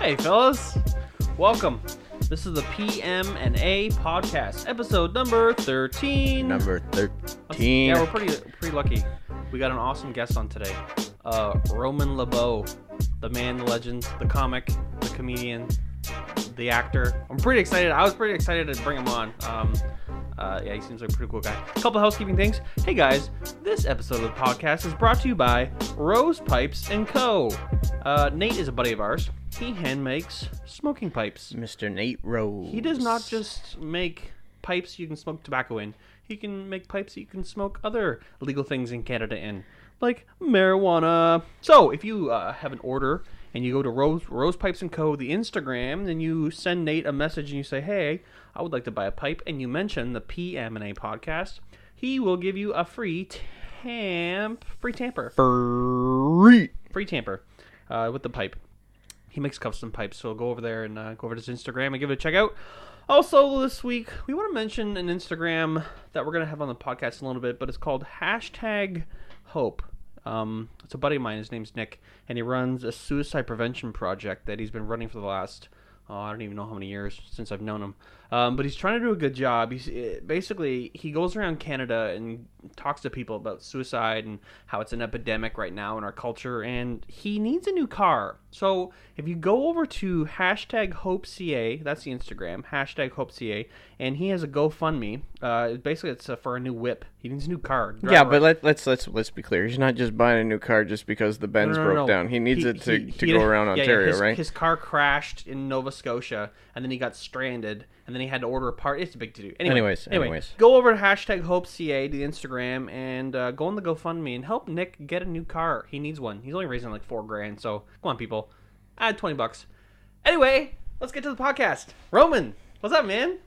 Hey, fellas. Welcome. This is the PM&A podcast, episode number 13. Number 13. Yeah, we're pretty lucky. We got an awesome guest on today. Roman Lebeau, the man, the legend, the comic, the comedian, the actor. I'm pretty excited. I was pretty excited to bring him on. Yeah, he seems like a pretty cool guy. A couple housekeeping things. Hey guys, this episode of the podcast is brought to you by Rose Pipes & Co. Nate is a buddy of ours. He hand makes smoking pipes. Mr. Nate Rose. He does not just make pipes you can smoke tobacco in. He can make pipes you can smoke other legal things in Canada in, like marijuana. So if you have an order and you go to Rose Pipes & Co., the Instagram, then you send Nate a message and you say, hey, I would like to buy a pipe, and you mention the PM&A podcast, he will give you a free tamper. Free tamper with the pipe. He makes custom pipes, so go over there and go over to his Instagram and give it a check out. Also, this week, we want to mention an Instagram that we're going to have on the podcast in a little bit, but it's called #Hope. It's a buddy of mine. His name's Nick, and he runs a suicide prevention project that he's been running for the last, I don't even know how many years since I've known him. But he's trying to do a good job. Basically, he goes around Canada and talks to people about suicide and how it's an epidemic right now in our culture, and he needs a new car. So if you go over to #HopeCA, that's the Instagram, #HopeCA, and he has a GoFundMe. Basically, it's for a new whip. He needs a new car. Yeah, but let's be clear. He's not just buying a new car just because the Benz broke down. He needs it to go around Ontario, right? His car crashed in Nova Scotia, and then he got stranded, and then he had to order a part. It's a big to-do. Anyways, go over to #HopeCA to the Instagram and go on the GoFundMe and help Nick get a new car. He needs one. He's only raising like $4,000, so come on, people. Add $20. Anyway, let's get to the podcast. Roman, what's up, man?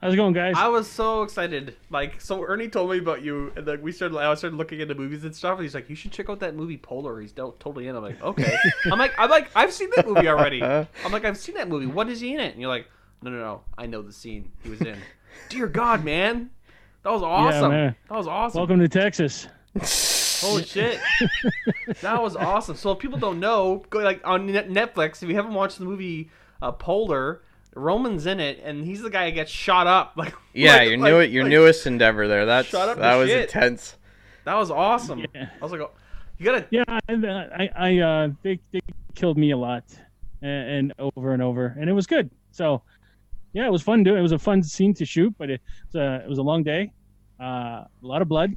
How's it going, guys? I was so excited. So Ernie told me about you, and I started looking into movies and stuff, and he's like, you should check out that movie Polar. He's totally in. I'm like, okay. I'm like, I've seen that movie already. I'm like, I've seen that movie. What is he in it? And you're like, no. I know the scene he was in. Dear God, man. That was awesome. Yeah, that was awesome. Welcome to Texas. Holy shit. That was awesome. So if people don't know, go on Netflix, if you haven't watched the movie Polar, Roman's in it, and he's the guy that gets shot up. Your newest endeavor there. That was intense. That was awesome. Yeah. I was like, oh, you gotta. Yeah, they killed me a lot, and over and over, and it was good. So, yeah, it was fun doing. It was a fun scene to shoot, but it was a long day. A lot of blood.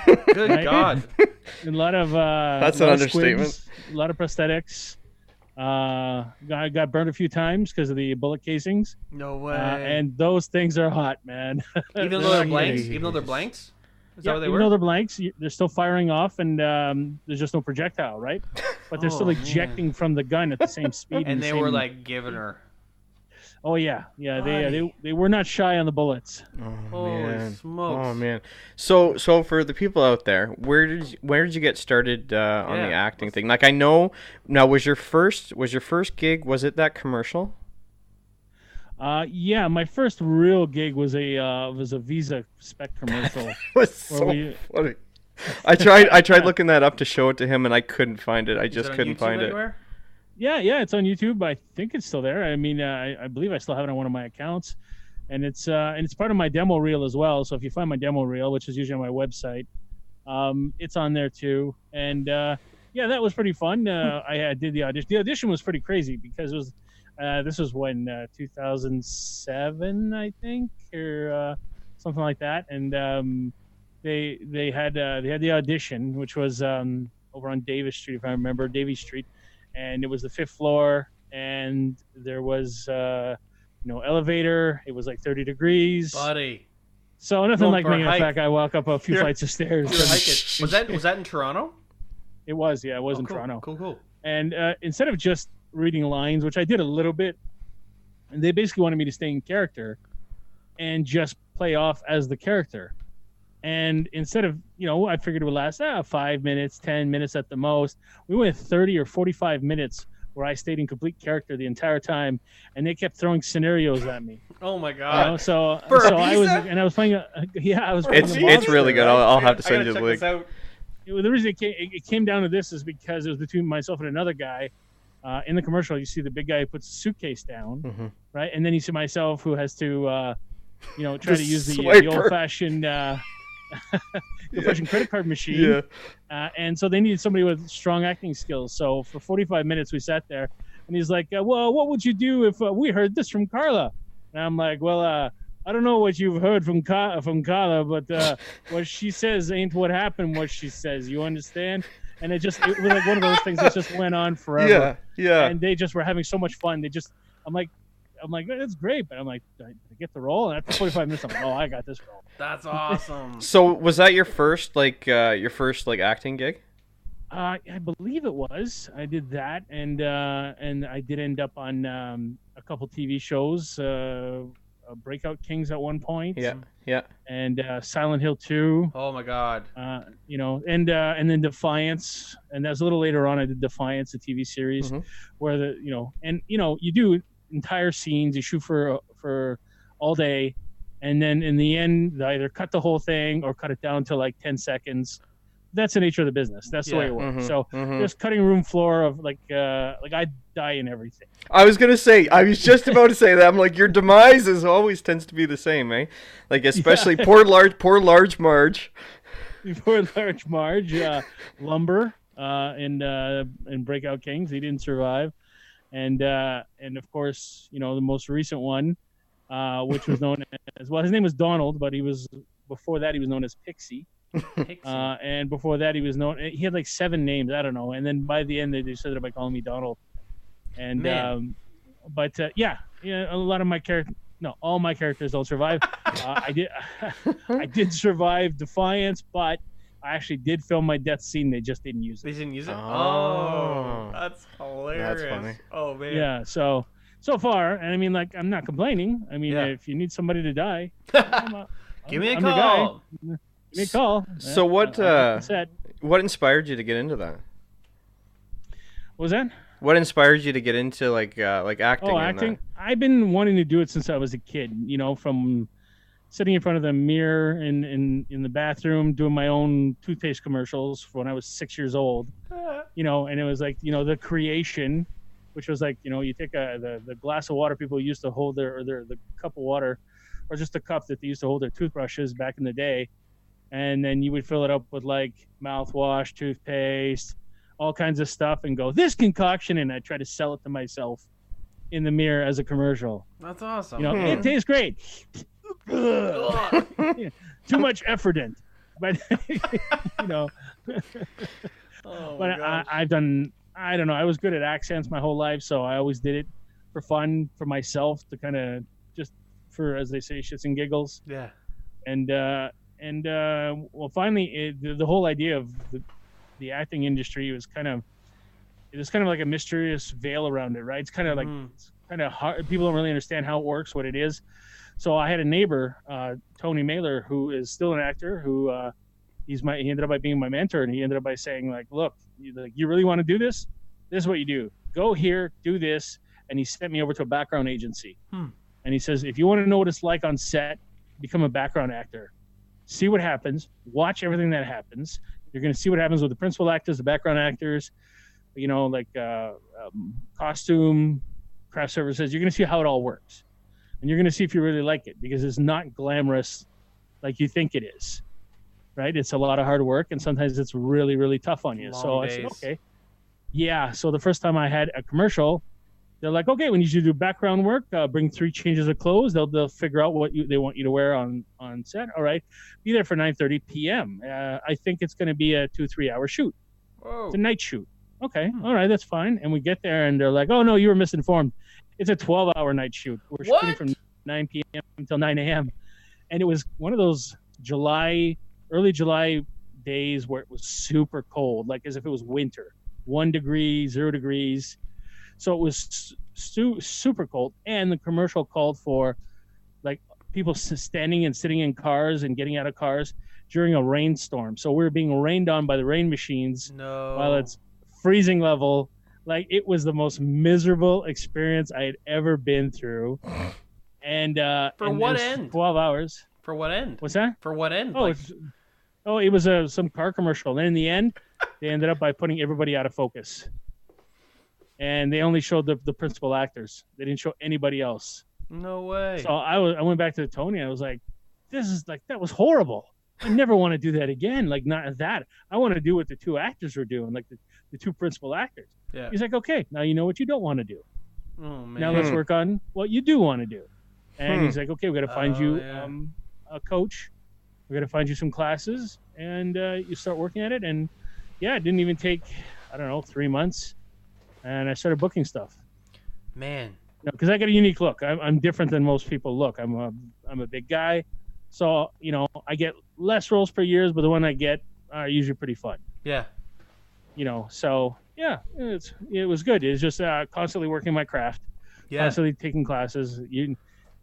Good right? God. A lot of that's an understatement. Squids, a lot of prosthetics. I got burned a few times because of the bullet casings. No way. And those things are hot, man. Even though they're blanks? Even though they're blanks? Is that what they were? Even though they're blanks, they're still firing off, and there's just no projectile, right? But they're still ejecting from the gun at the same speed. And they were like giving her. Oh yeah. They were not shy on the bullets. Holy smokes! Oh man. So for the people out there, where did you get started on the acting thing? Like I know now, was your first gig? Was it that commercial? Yeah, my first real gig was a Visa spec commercial. It was so funny. I tried looking that up to show it to him, and I couldn't find it. I just couldn't find it. Anywhere? Yeah, it's on YouTube. I think it's still there. I mean, I believe I still have it on one of my accounts, and it's part of my demo reel as well. So if you find my demo reel, which is usually on my website, it's on there too. And yeah, that was pretty fun. I did the audition. The audition was pretty crazy because it was this was when 2007, I think, or something like that. And they had the audition, which was over on Davis Street, if I remember, Davie Street. And it was the 5th floor, and there was elevator. It was like 30 degrees. Buddy. So nothing like making a fat guy walk up a few flights of stairs. Was that in Toronto? It was, yeah. It was in cool. Toronto. Cool. And instead of just reading lines, which I did a little bit, and they basically wanted me to stay in character and just play off as the character. And instead of, I figured it would last 5 minutes, 10 minutes at the most. We went 30 or 45 minutes where I stayed in complete character the entire time, and they kept throwing scenarios at me. Oh my God! I was playing It's really good. I'll have to send you the link. The reason it came down to this is because it was between myself and another guy. in the commercial, you see the big guy who puts the suitcase down, right? And then you see myself who has to, try to use the old-fashioned credit card machine. Yeah. And so they needed somebody with strong acting skills. So for 45 minutes, we sat there, and he's like, well, what would you do if we heard this from Carla? And I'm like, well, I don't know what you've heard from Carla, but what she says ain't what happened, what she says. You understand? And it was like one of those things that just went on forever. Yeah. And they just were having so much fun. I'm like, that's great, but I'm like, I get the role, and after 45 minutes, I'm like, oh, I got this role. That's awesome. So was that your first acting gig? I believe it was. I did that, and I did end up on a couple TV shows, Breakout Kings at one point. Yeah. And Silent Hill 2. Oh my God. And then Defiance, and that was a little later on. I did Defiance, the TV series, where you do entire scenes, you shoot for all day, and then in the end, they either cut the whole thing or cut it down to like 10 seconds. That's the nature of the business. That's the way it works. So there's cutting room floor of like I die in everything. I was just about to say that. I'm like, your demise always tends to be the same, eh? Like, especially poor large Marge. Poor large Marge, Lumber, in Breakout Kings. He didn't survive, and of course, the most recent one, which was known as, well, his name was Donald, but before that he was known as Pixie. And before that he had like 7 names, I don't know, and then by the end they just said it by calling me Donald. And a lot of my all my characters don't survive. I did survive Defiance, but I actually did film my death scene. They just didn't use it. They didn't use it? Oh, that's hilarious. That's funny. Oh man. Yeah, so far, and I mean, like, I'm not complaining. I mean, if you need somebody to die, give me a call. Give me a call. So what inspired you to get into that? What was that? What inspired you to get into like acting? Oh, acting. I've been wanting to do it since I was a kid. From sitting in front of the mirror in the bathroom doing my own toothpaste commercials when I was 6 years old. And it was like, the creation, which was like, you take the glass of water people used to hold the cup of water, or just a cup that they used to hold their toothbrushes back in the day. And then you would fill it up with like mouthwash, toothpaste, all kinds of stuff, and go, this concoction, and I try to sell it to myself in the mirror as a commercial. That's awesome. It tastes great. Too much effort in, but I've done. I don't know. I was good at accents my whole life, so I always did it for fun, for myself, to kind of just for, as they say, shits and giggles. Yeah. And finally, the whole idea of the acting industry was kind of like a mysterious veil around it, right? It's kind of like it's kind of hard. People don't really understand how it works, what it is. So I had a neighbor, Tony Mailer, who is still an actor, who he ended up by being my mentor, and he ended up by saying, like, look, you really want to do this? This is what you do. Go here, do this. And he sent me over to a background agency. And he says, if you want to know what it's like on set, become a background actor. See what happens. Watch everything that happens. You're going to see what happens with the principal actors, the background actors, costume, craft services. You're going to see how it all works. And you're going to see if you really like it, because it's not glamorous like you think it is, right? It's a lot of hard work, and sometimes it's really, really tough on you. So I said, okay. Yeah. So the first time I had a commercial, they're like, okay, we need you to do background work, bring 3 changes of clothes. They'll figure out what they want you to wear on set. All right. Be there for 9:30 p.m. I think it's going to be a 2-3 hour shoot. Whoa. It's a night shoot. Okay. All right. That's fine. And we get there, and they're like, oh, no, you were misinformed. It's a 12-hour night shoot. We're shooting from 9 p.m. until 9 a.m. And it was one of those early July days where it was super cold, like as if it was winter, 1 degree, 0 degrees. So it was super cold, and the commercial called for like people standing and sitting in cars and getting out of cars during a rainstorm. So we were being rained on by the rain machines while it's freezing level. Like, it was the most miserable experience I had ever been through. And for what end? 12 hours. For what end? What's that? For what end? It was some car commercial. And in the end, they ended up by putting everybody out of focus. and they only showed the principal actors. They didn't show anybody else. No way. So I went back to Tony and I was like, this is like, that was horrible. I never want to do that again. Like, not that. I want to do what the two actors were doing, like the two principal actors. Yeah. He's like, okay, now you know what you don't want to do. Oh man. Now let's work on what you do want to do. And he's like, okay, we got to find you a coach. We got to find you some classes, and you start working at it. And yeah, it didn't even take, I don't know, 3 months, and I started booking stuff. Man. Because I got a unique look. I'm different than most people look. I'm a big guy, so I get less roles per year, but the one I get are usually pretty fun. Yeah. So yeah, it was good. It's just constantly working my craft, constantly taking classes.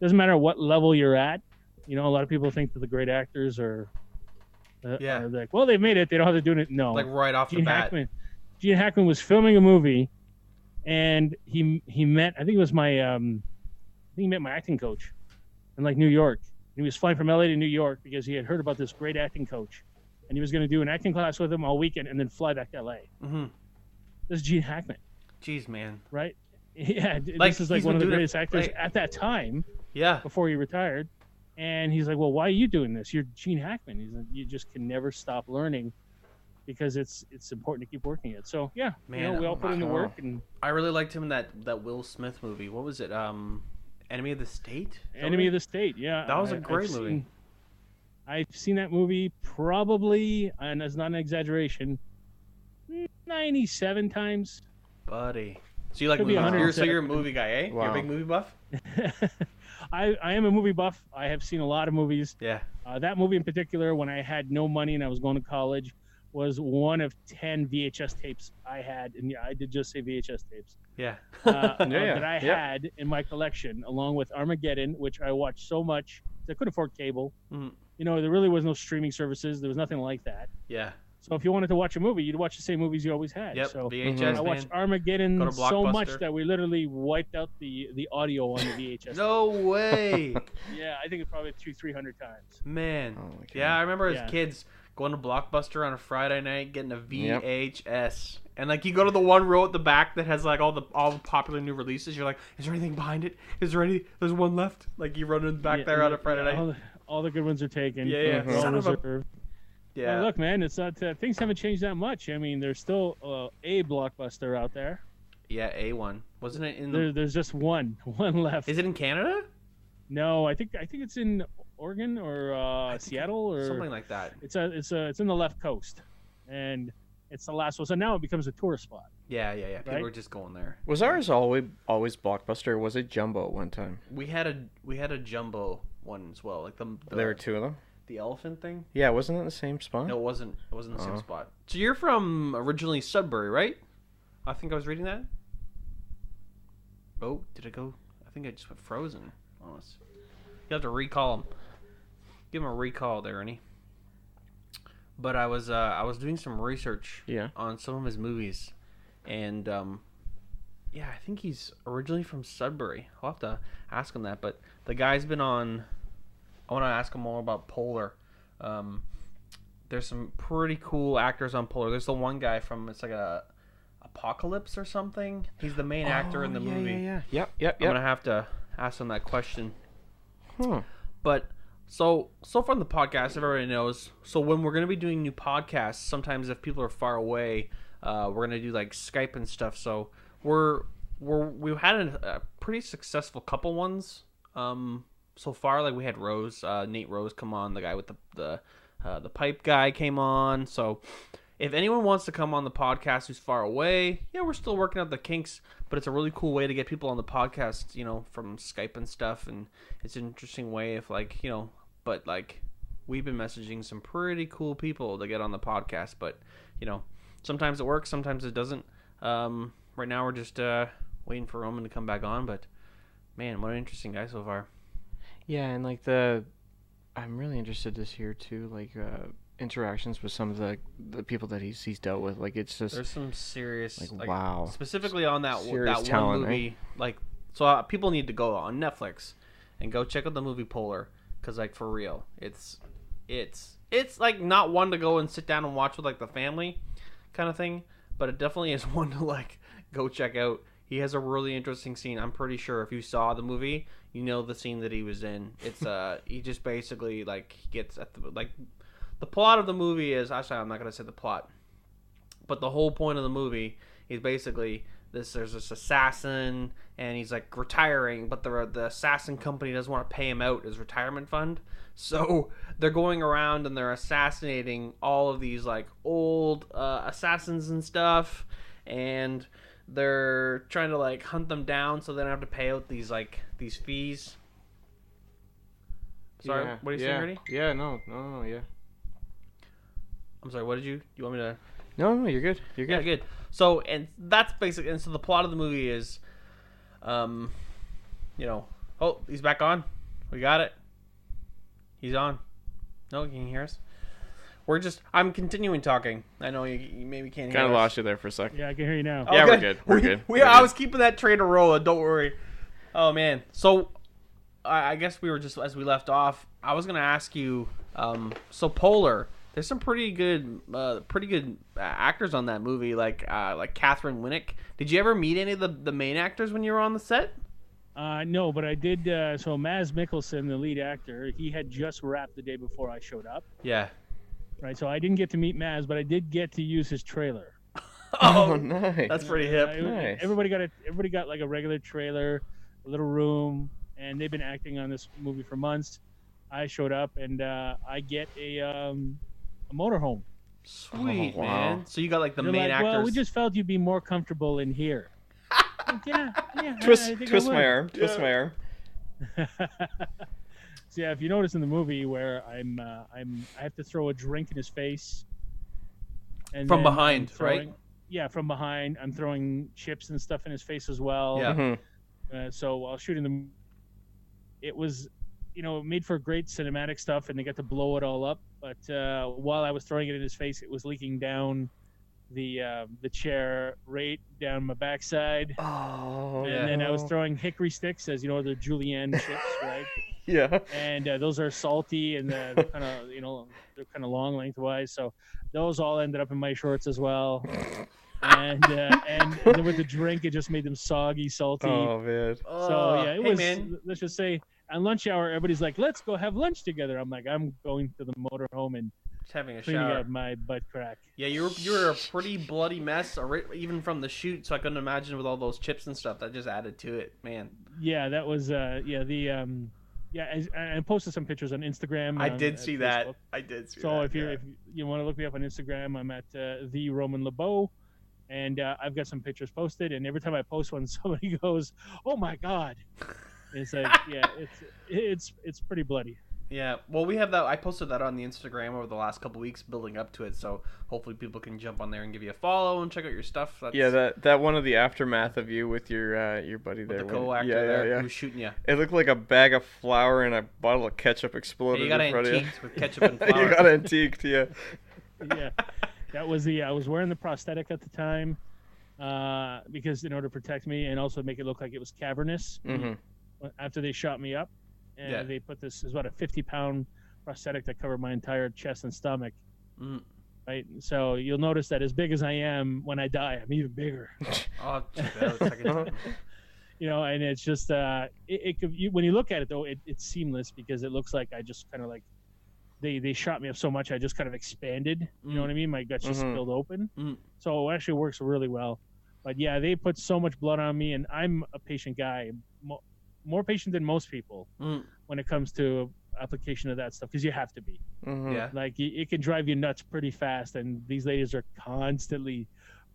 Doesn't matter what level you're at. A lot of people think that the great actors are like, well, they've made it. They don't have to do it. No, like right off the bat. Gene Hackman was filming a movie, and he met, I think it was he met my acting coach in like New York. He was flying from LA to New York because he had heard about this great acting coach, and he was going to do an acting class with him all weekend and then fly back to LA. Mm-hmm. This is Gene Hackman. Jeez, man. Right? Yeah. This is like one of the greatest actors at that time. Yeah. Before he retired. And he's like, well, why are you doing this? You're Gene Hackman. He's like, you just can never stop learning because it's important to keep working it. So, yeah, man, we all put in the work. And I really liked him in that Will Smith movie. What was it? Enemy of the State? Enemy of the State, yeah. That was a great movie. I've seen that movie probably, and that's not an exaggeration, 97 times. Buddy. So you like movies? You're a movie guy, eh? Wow. You're a big movie buff? I am a movie buff. I have seen a lot of movies. Yeah. That movie in particular, when I had no money and I was going to college, was one of 10 VHS tapes I had. And yeah, I did just say VHS tapes. Yeah. That I had in my collection, along with Armageddon, which I watched so much. I couldn't afford cable. Mm. There really was no streaming services. There was nothing like that. Yeah. So if you wanted to watch a movie, you'd watch the same movies you always had. Yep, so VHS, I watched Armageddon so much that we literally wiped out the audio on the VHS. No way. Yeah, I think it's probably 200-300 times. Man. Oh, yeah, I remember as kids going to Blockbuster on a Friday night, getting a VHS. Yep. And like you go to the one row at the back that has like all the popular new releases. You're like, is there anything behind it? There's one left? Like you run in the back there on a Friday night. All the good ones are taken. Yeah. All reserved. Yeah. Well, look, man, it's not things haven't changed that much. I mean, there's still a Blockbuster out there. Yeah, A1. Wasn't it in There's just one left. Is it in Canada? No, I think it's in Oregon or Seattle or something like that. It's in the left coast, and it's the last one. So now it becomes a tourist spot. Yeah. People are just going there. Was ours always Blockbuster? Or was it Jumbo at one time? We had a Jumbo one as well. Like there were two of them. The elephant thing? Yeah, wasn't it the same spot? No, it wasn't. It wasn't the same spot. So you're from originally Sudbury, right? I think I was reading that. Oh, did it go? I think I just went frozen on us. You have to recall him. Give him a recall there, Ernie. But I was doing some research on some of his movies, and I think he's originally from Sudbury. I'll have to ask him that. But the guy's been on. I want to ask him more about Polar. There's some pretty cool actors on Polar. There's the one guy from, it's like a Apocalypse or something. He's the main actor in the movie. Yep. I'm going to have to ask him that question. But so far in the podcast, everybody knows. So when we're going to be doing new podcasts, sometimes if people are far away, we're going to do like Skype and stuff. So we've had a pretty successful couple ones. So far, like we had Nate Rose come on, the guy with the pipe guy came on. So if anyone wants to come on the podcast who's far away, we're still working out the kinks, but it's a really cool way to get people on the podcast, from Skype and stuff. And it's an interesting way of but like we've been messaging some pretty cool people to get on the podcast, but sometimes it works, sometimes it doesn't. Right now we're just waiting for Roman to come back on, but man, what an interesting guy so far. Yeah, and like I'm really interested this year too, like interactions with some of the people that he's dealt with. Like it's just there's some serious like wow, specifically on that serious one movie. Eh? Like so, people need to go on Netflix and go check out the movie Polar, because like for real, it's like not one to go and sit down and watch with like the family kind of thing, but it definitely is one to like go check out. He has a really interesting scene. I'm pretty sure if you saw the movie, you know the scene that he was in. It's he just basically like gets at the plot of the movie is actually I'm not gonna say the plot, but the whole point of the movie is basically there's this assassin and he's like retiring, but the assassin company doesn't want to pay him out his retirement fund, so they're going around and they're assassinating all of these like old assassins and stuff, and they're trying to like hunt them down so they don't have to pay out these fees. Sorry, Yeah, what are you saying, Ernie? Yeah, no, yeah. I'm sorry, what did you want me to... No, you're good. You're good. Yeah, good. So, and that's basically... And so the plot of the movie is, oh, he's back on. We got it. He's on. No, can you hear us? I'm continuing talking. I know you maybe can't hear us. Kind of lost you there for a second. Yeah, I can hear you now. Yeah, we're good. We're good. I was keeping that train rolling. Don't worry. Oh, man. So, I guess we were just, as we left off, I was going to ask you, so Polar... There's some pretty good actors on that movie, like Catherine Winnick. Did you ever meet any of the main actors when you were on the set? No, but I did. So Mads Mikkelsen, the lead actor, he had just wrapped the day before I showed up. Yeah. Right. So I didn't get to meet Mads, but I did get to use his trailer. Oh, nice. That's pretty hip. Nice. Everybody got like a regular trailer, a little room, and they've been acting on this movie for months. I showed up, and I get a motorhome. Sweet, Oh, wow. man. So you got like the They're main like, actors. Well, we just felt you'd be more comfortable in here. Like, yeah. Twist my arm. Twist my arm. So yeah, if you notice in the movie where I have to throw a drink in his face, and from then behind, right? Yeah, from behind. I'm throwing chips and stuff in his face as well. Yeah. Mm-hmm. So while shooting them, it was, made for great cinematic stuff, and they got to blow it all up. But while I was throwing it in his face, it was leaking down the chair right down my backside. Oh. And then I was throwing hickory sticks, as you know, the julienne chips, right? Yeah. And those are salty, and they're kind of, they're kind of long lengthwise. So those all ended up in my shorts as well. And then with the drink, it just made them soggy, salty. Oh man. So yeah, it was. Man. Let's just say, on lunch hour, everybody's like, "Let's go have lunch together." I'm like, "I'm going to the motorhome and Just having a cleaning shower. out my butt crack." Yeah, you were a pretty bloody mess, even from the shoot. So I couldn't imagine with all those chips and stuff. That just added to it, man. Yeah, that was I posted some pictures on Instagram. I did at see Facebook. that. I did see that. So if you want to look me up on Instagram, I'm at the Roman Lebeau, and I've got some pictures posted. And every time I post one, somebody goes, "Oh my God!" It's like, yeah, it's pretty bloody. Yeah, well, we have that. I posted that on the Instagram over the last couple weeks, building up to it. So hopefully people can jump on there and give you a follow and check out your stuff. That one of the aftermath of you with your buddy there. The co-actor there yeah. who's shooting you. It looked like a bag of flour and a bottle of ketchup exploded You got in front of you. antiqued with ketchup and flour. You got antiqued, yeah. Yeah, that was I was wearing the prosthetic at the time, because in order to protect me and also make it look like it was cavernous. Mm-hmm. After they shot me up, and they put this, is about a 50-pound prosthetic that covered my entire chest and stomach. Right, so you'll notice that as big as I am, when I die, I'm even bigger. Oh, too bad. Second time. And it's just when you look at it though, it's seamless because it looks like I just kind of like they shot me up so much I just kind of expanded. You know what I mean? My guts just spilled open. So it actually works really well. But yeah, they put so much blood on me, and I'm a patient guy. More patient than most people when it comes to application of that stuff, because you have to be. Yeah. Like it can drive you nuts pretty fast, and these ladies are constantly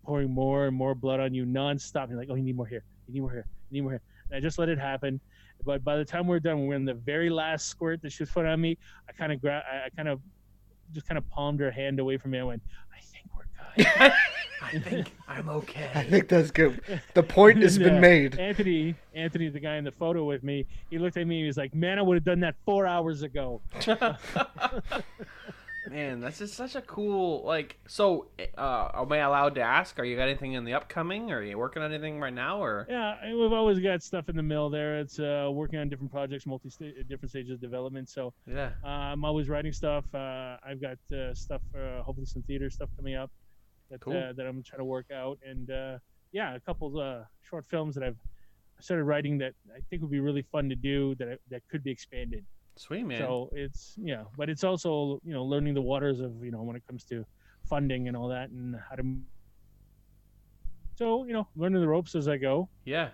pouring more and more blood on you nonstop. You're like, "Oh, you need more here. You need more here. You need more here." And I just let it happen. But by the time we're done, we're in the very last squirt that she was putting on me. I kind of just palmed her hand away from me. I went, "I think we're good." I think I'm okay. I think that's good. The point has been made. Anthony, the guy in the photo with me, he looked at me and he was like, "Man, I would have done that 4 hours ago." Man, that's just such a cool, so, am I allowed to ask, are you got anything in the upcoming? Are you working on anything right now, or? Yeah, we've always got stuff in the mill there. It's working on different projects, different stages of development. So Yeah. I'm always writing stuff. I've got stuff, hopefully some theater stuff coming up that Cool. that I'm trying to work out. And a couple short films that I've started writing that I think would be really fun to do that could be expanded. Sweet, man. So it's but it's also learning the waters of when it comes to funding and all that and how to. So learning the ropes as I go. Yeah.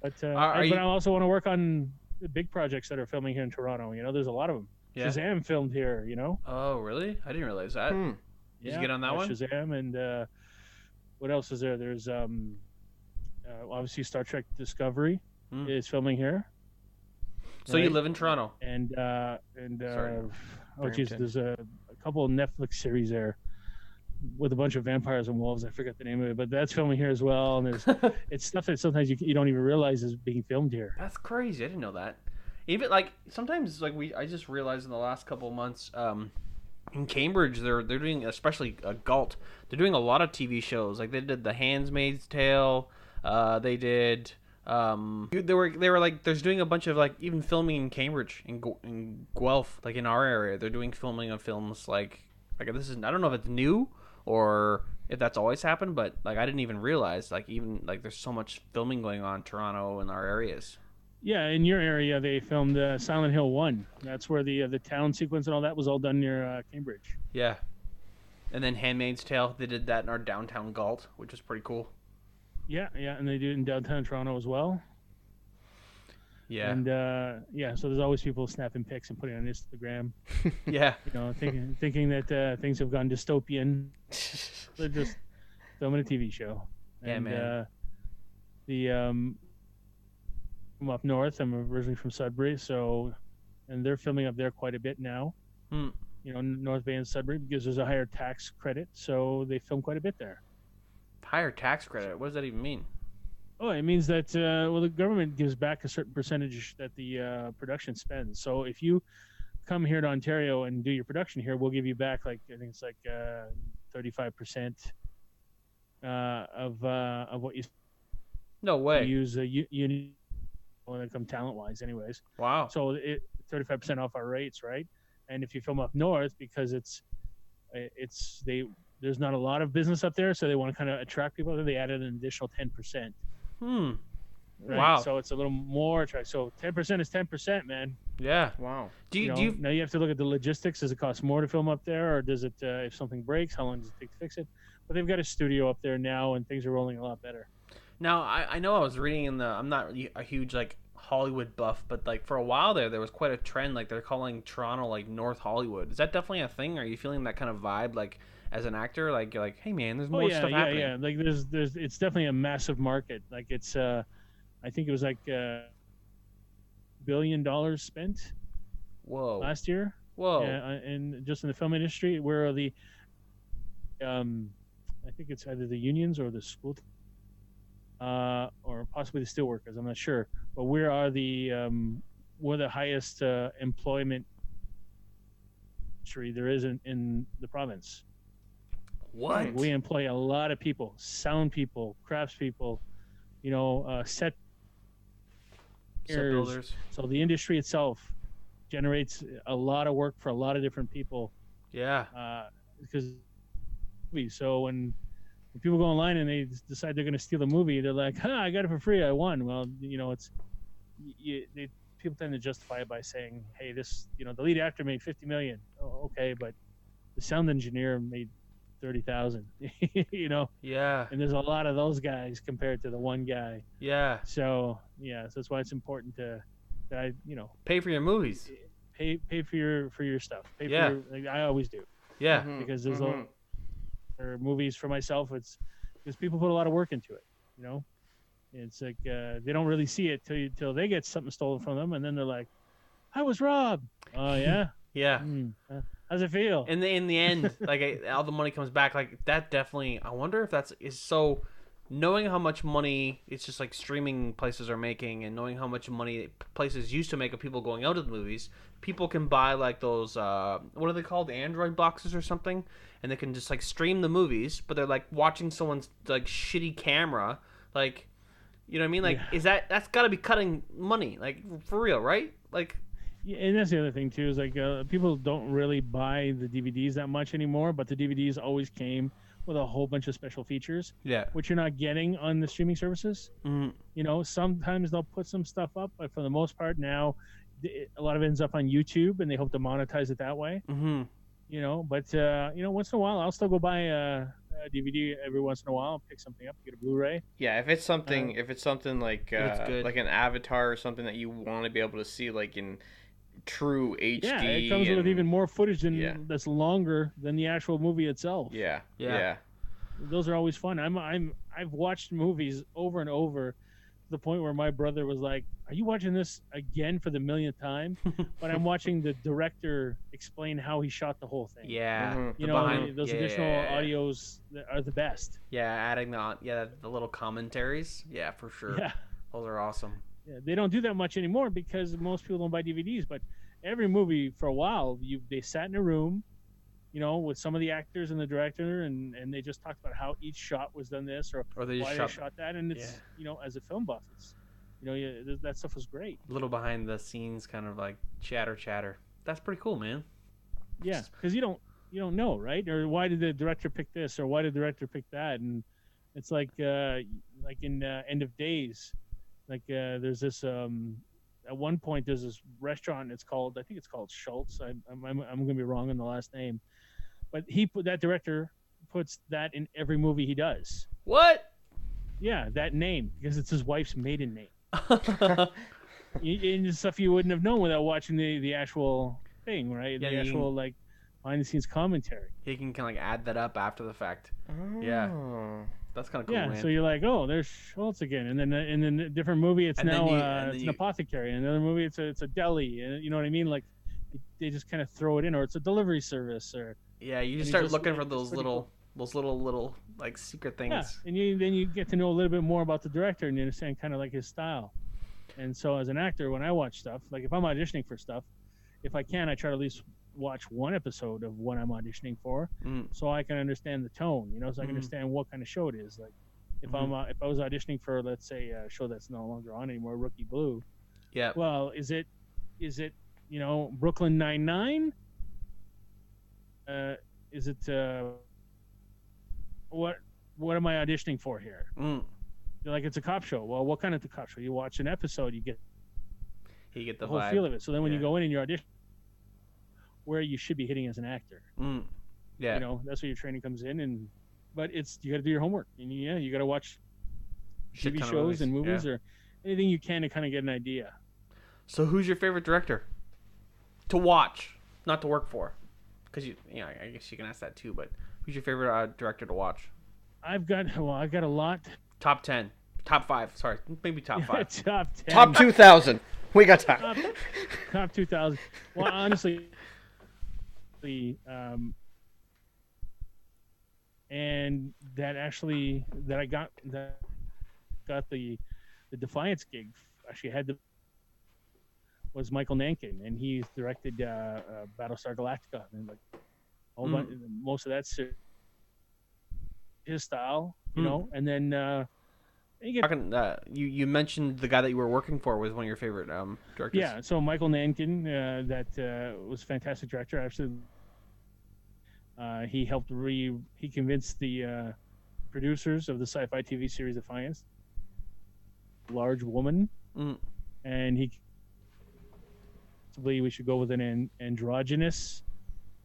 But but I also want to work on the big projects that are filming here in Toronto. There's a lot of them. Yeah. Shazam filmed here. Oh, really? I didn't realize that. Did you get on that one? Shazam and what else is there? There's obviously Star Trek Discovery is filming here. So you live in Toronto? And Sorry. There's a couple of Netflix series there with a bunch of vampires and wolves. I forget the name of it, but that's filming here as well. And there's it's stuff that sometimes you don't even realize is being filmed here. That's crazy. I didn't know that. Even sometimes I just realized in the last couple of months in Cambridge they're doing, especially Galt, they're doing a lot of TV shows. Like they did The Handmaid's Tale. They did. They were there's doing a bunch of even filming in Cambridge in Guelph, in our area. They're doing filming of films like this is, I don't know if it's new or if that's always happened, but I didn't even realize there's so much filming going on in Toronto and our areas. Yeah, in your area they filmed Silent Hill 1. That's where the town sequence and all that was all done near Cambridge. Yeah. And then Handmaid's Tale, they did that in our downtown Galt, which was pretty cool. Yeah, and they do it in downtown Toronto as well. Yeah. And so there's always people snapping pics and putting it on Instagram. Yeah. Thinking that things have gone dystopian. They're just filming a TV show. Yeah, and, man. I'm up north. I'm originally from Sudbury, and they're filming up there quite a bit now. North Bay and Sudbury, because there's a higher tax credit, so they film quite a bit there. Higher tax credit? What does that even mean? Oh, it means that the government gives back a certain percentage that the production spends. So if you come here to Ontario and do your production here, we'll give you back I think it's 35% of what you. No way. Use uni when it comes talent wise, anyways. Wow. So 35% off our rates, right? And if you film up north, because there's not a lot of business up there, so they want to kind of attract people. They added an additional 10%. Right? Wow. So it's a little more attractive. So 10% is 10%, man. Yeah. Wow. Now you have to look at the logistics. Does it cost more to film up there, or does it? If something breaks, how long does it take to fix it? But they've got a studio up there now, and things are rolling a lot better. Now I know I was reading I'm not a huge Hollywood buff, but for a while there was quite a trend. They're calling Toronto North Hollywood. Is that definitely a thing? Are you feeling that kind of vibe as an actor? You're hey man, there's more stuff happening. Yeah. There's it's definitely a massive market. It's I think it was $1 billion spent. Whoa. Last year. Whoa. Yeah, and just in the film industry, where the I think it's either the unions or the school. Or possibly the steelworkers. I'm not sure, but we're the highest employment industry there is in the province. What? We employ a lot of people: sound people, crafts people, set builders. So the industry itself generates a lot of work for a lot of different people. Yeah. Because so when people go online and they decide they're going to steal a movie, they're like, I got it for free, I won. Well, people tend to justify it by saying, hey, this, the lead actor made $50 million. Oh, okay, but the sound engineer made 30,000. Yeah. And there's a lot of those guys compared to the one guy. Yeah. So that's why it's important pay for your movies. Pay for your stuff. I always do. Yeah. Because there's or movies for myself, it's because people put a lot of work into it. It's they don't really see it till they get something stolen from them, and then they're like, I was robbed. Oh yeah. Yeah. How's it feel? In the end, all the money comes back. That definitely. I wonder if is so. Knowing how much money it's just streaming places are making, and knowing how much money places used to make of people going out to the movies, people can buy those what are they called, Android boxes or something, and they can just stream the movies, but they're watching someone's shitty camera, you know what I mean? Is that's got to be cutting money, for real, right? Yeah, and that's the other thing too, is people don't really buy the DVDs that much anymore, but the DVDs always came with a whole bunch of special features, Yeah. which you're not getting on the streaming services. Mm. You know, sometimes they'll put some stuff up, but for the most part now, a lot of it ends up on YouTube, and they hope to monetize it that way. Mm-hmm. You know, but you know, once in a while, I'll still go buy a DVD every once in a while, pick something up, get a Blu-ray. Yeah, if it's something like it's good. like an Avatar or something that you want to be able to see like in true HD. Yeah, it comes with even more footage than that's longer than the actual movie itself. Yeah. Those are always fun. I've watched movies over and over to the point where my brother was like, "Are you watching this again for the millionth time?" But I'm watching the director explain how he shot the whole thing. Yeah. Mm-hmm. You know, those additional audios are the best. Yeah, adding the little commentaries. Yeah, for sure. Yeah. Those are awesome. Yeah, they don't do that much anymore because most people don't buy DVDs. But every movie for a while, they sat in a room, you know, with some of the actors and the director, and they just talked about how each shot was done this or they why they shot that. And it's you know, as a film buff, it's that stuff was great. A little behind the scenes, kind of like chatter. That's pretty cool, man. Yeah, because you don't know, right? Or why did the director pick this, or why did the director pick that? And it's like in End of Days, like there's this at one point there's this restaurant. I think it's called Schultz. I'm gonna be wrong on the last name, but that director puts that in every movie he does. What? Yeah, that name, because it's his wife's maiden name. And stuff you wouldn't have known without watching the actual thing, right? Yeah, the actual like behind the scenes commentary. He can kind of like add that up after the fact. Oh. Yeah, that's kind of cool. Yeah, man. so you're like, oh, there's Schultz again, and then in a different movie it's it's an apothecary, and another movie it's a deli, and you know what I mean? Like they just kind of throw it in, or it's a delivery service, or you just start looking for those little like secret things. Yeah, and then you get to know a little bit more about the director, and you understand kind of like his style. And so as an actor, when I watch stuff, like if I'm auditioning for stuff, if I can, I try to at least watch one episode of what I'm auditioning for, so I can understand the tone, you know, so I can understand what kind of show it is. Like if I was auditioning for, let's say, a show that's no longer on anymore, Rookie Blue. Yeah. Well, is it you know, Brooklyn Nine-Nine? Is it what am I auditioning for here? You're like, it's a cop show. Well, what kind of cop show? You watch an episode, you get the whole vibe. feel of it. So then when you go in and you audition, where you should be hitting as an actor. Yeah. You know, that's where your training comes in, but you got to do your homework, and you got to watch TV shows and movies or anything you can to kind of get an idea. So who's your favorite director to watch, not to work for? Because I guess you can ask that too. But who's your favorite director to watch? I've got a lot. Top 10, top 5. Sorry, maybe top 5. Top 10. Top 2,000. We got time. Top 2,000. Well, honestly, and that I got the Defiance gig. Actually, was Michael Nankin, and he directed Battlestar Galactica, and like most of that's his style, you know. And then you mentioned the guy that you were working for was one of your favorite directors. Yeah, so Michael Nankin, that was a fantastic director. Actually, he helped he convinced the producers of the sci-fi TV series Defiance, large woman, and he we should go with an androgynous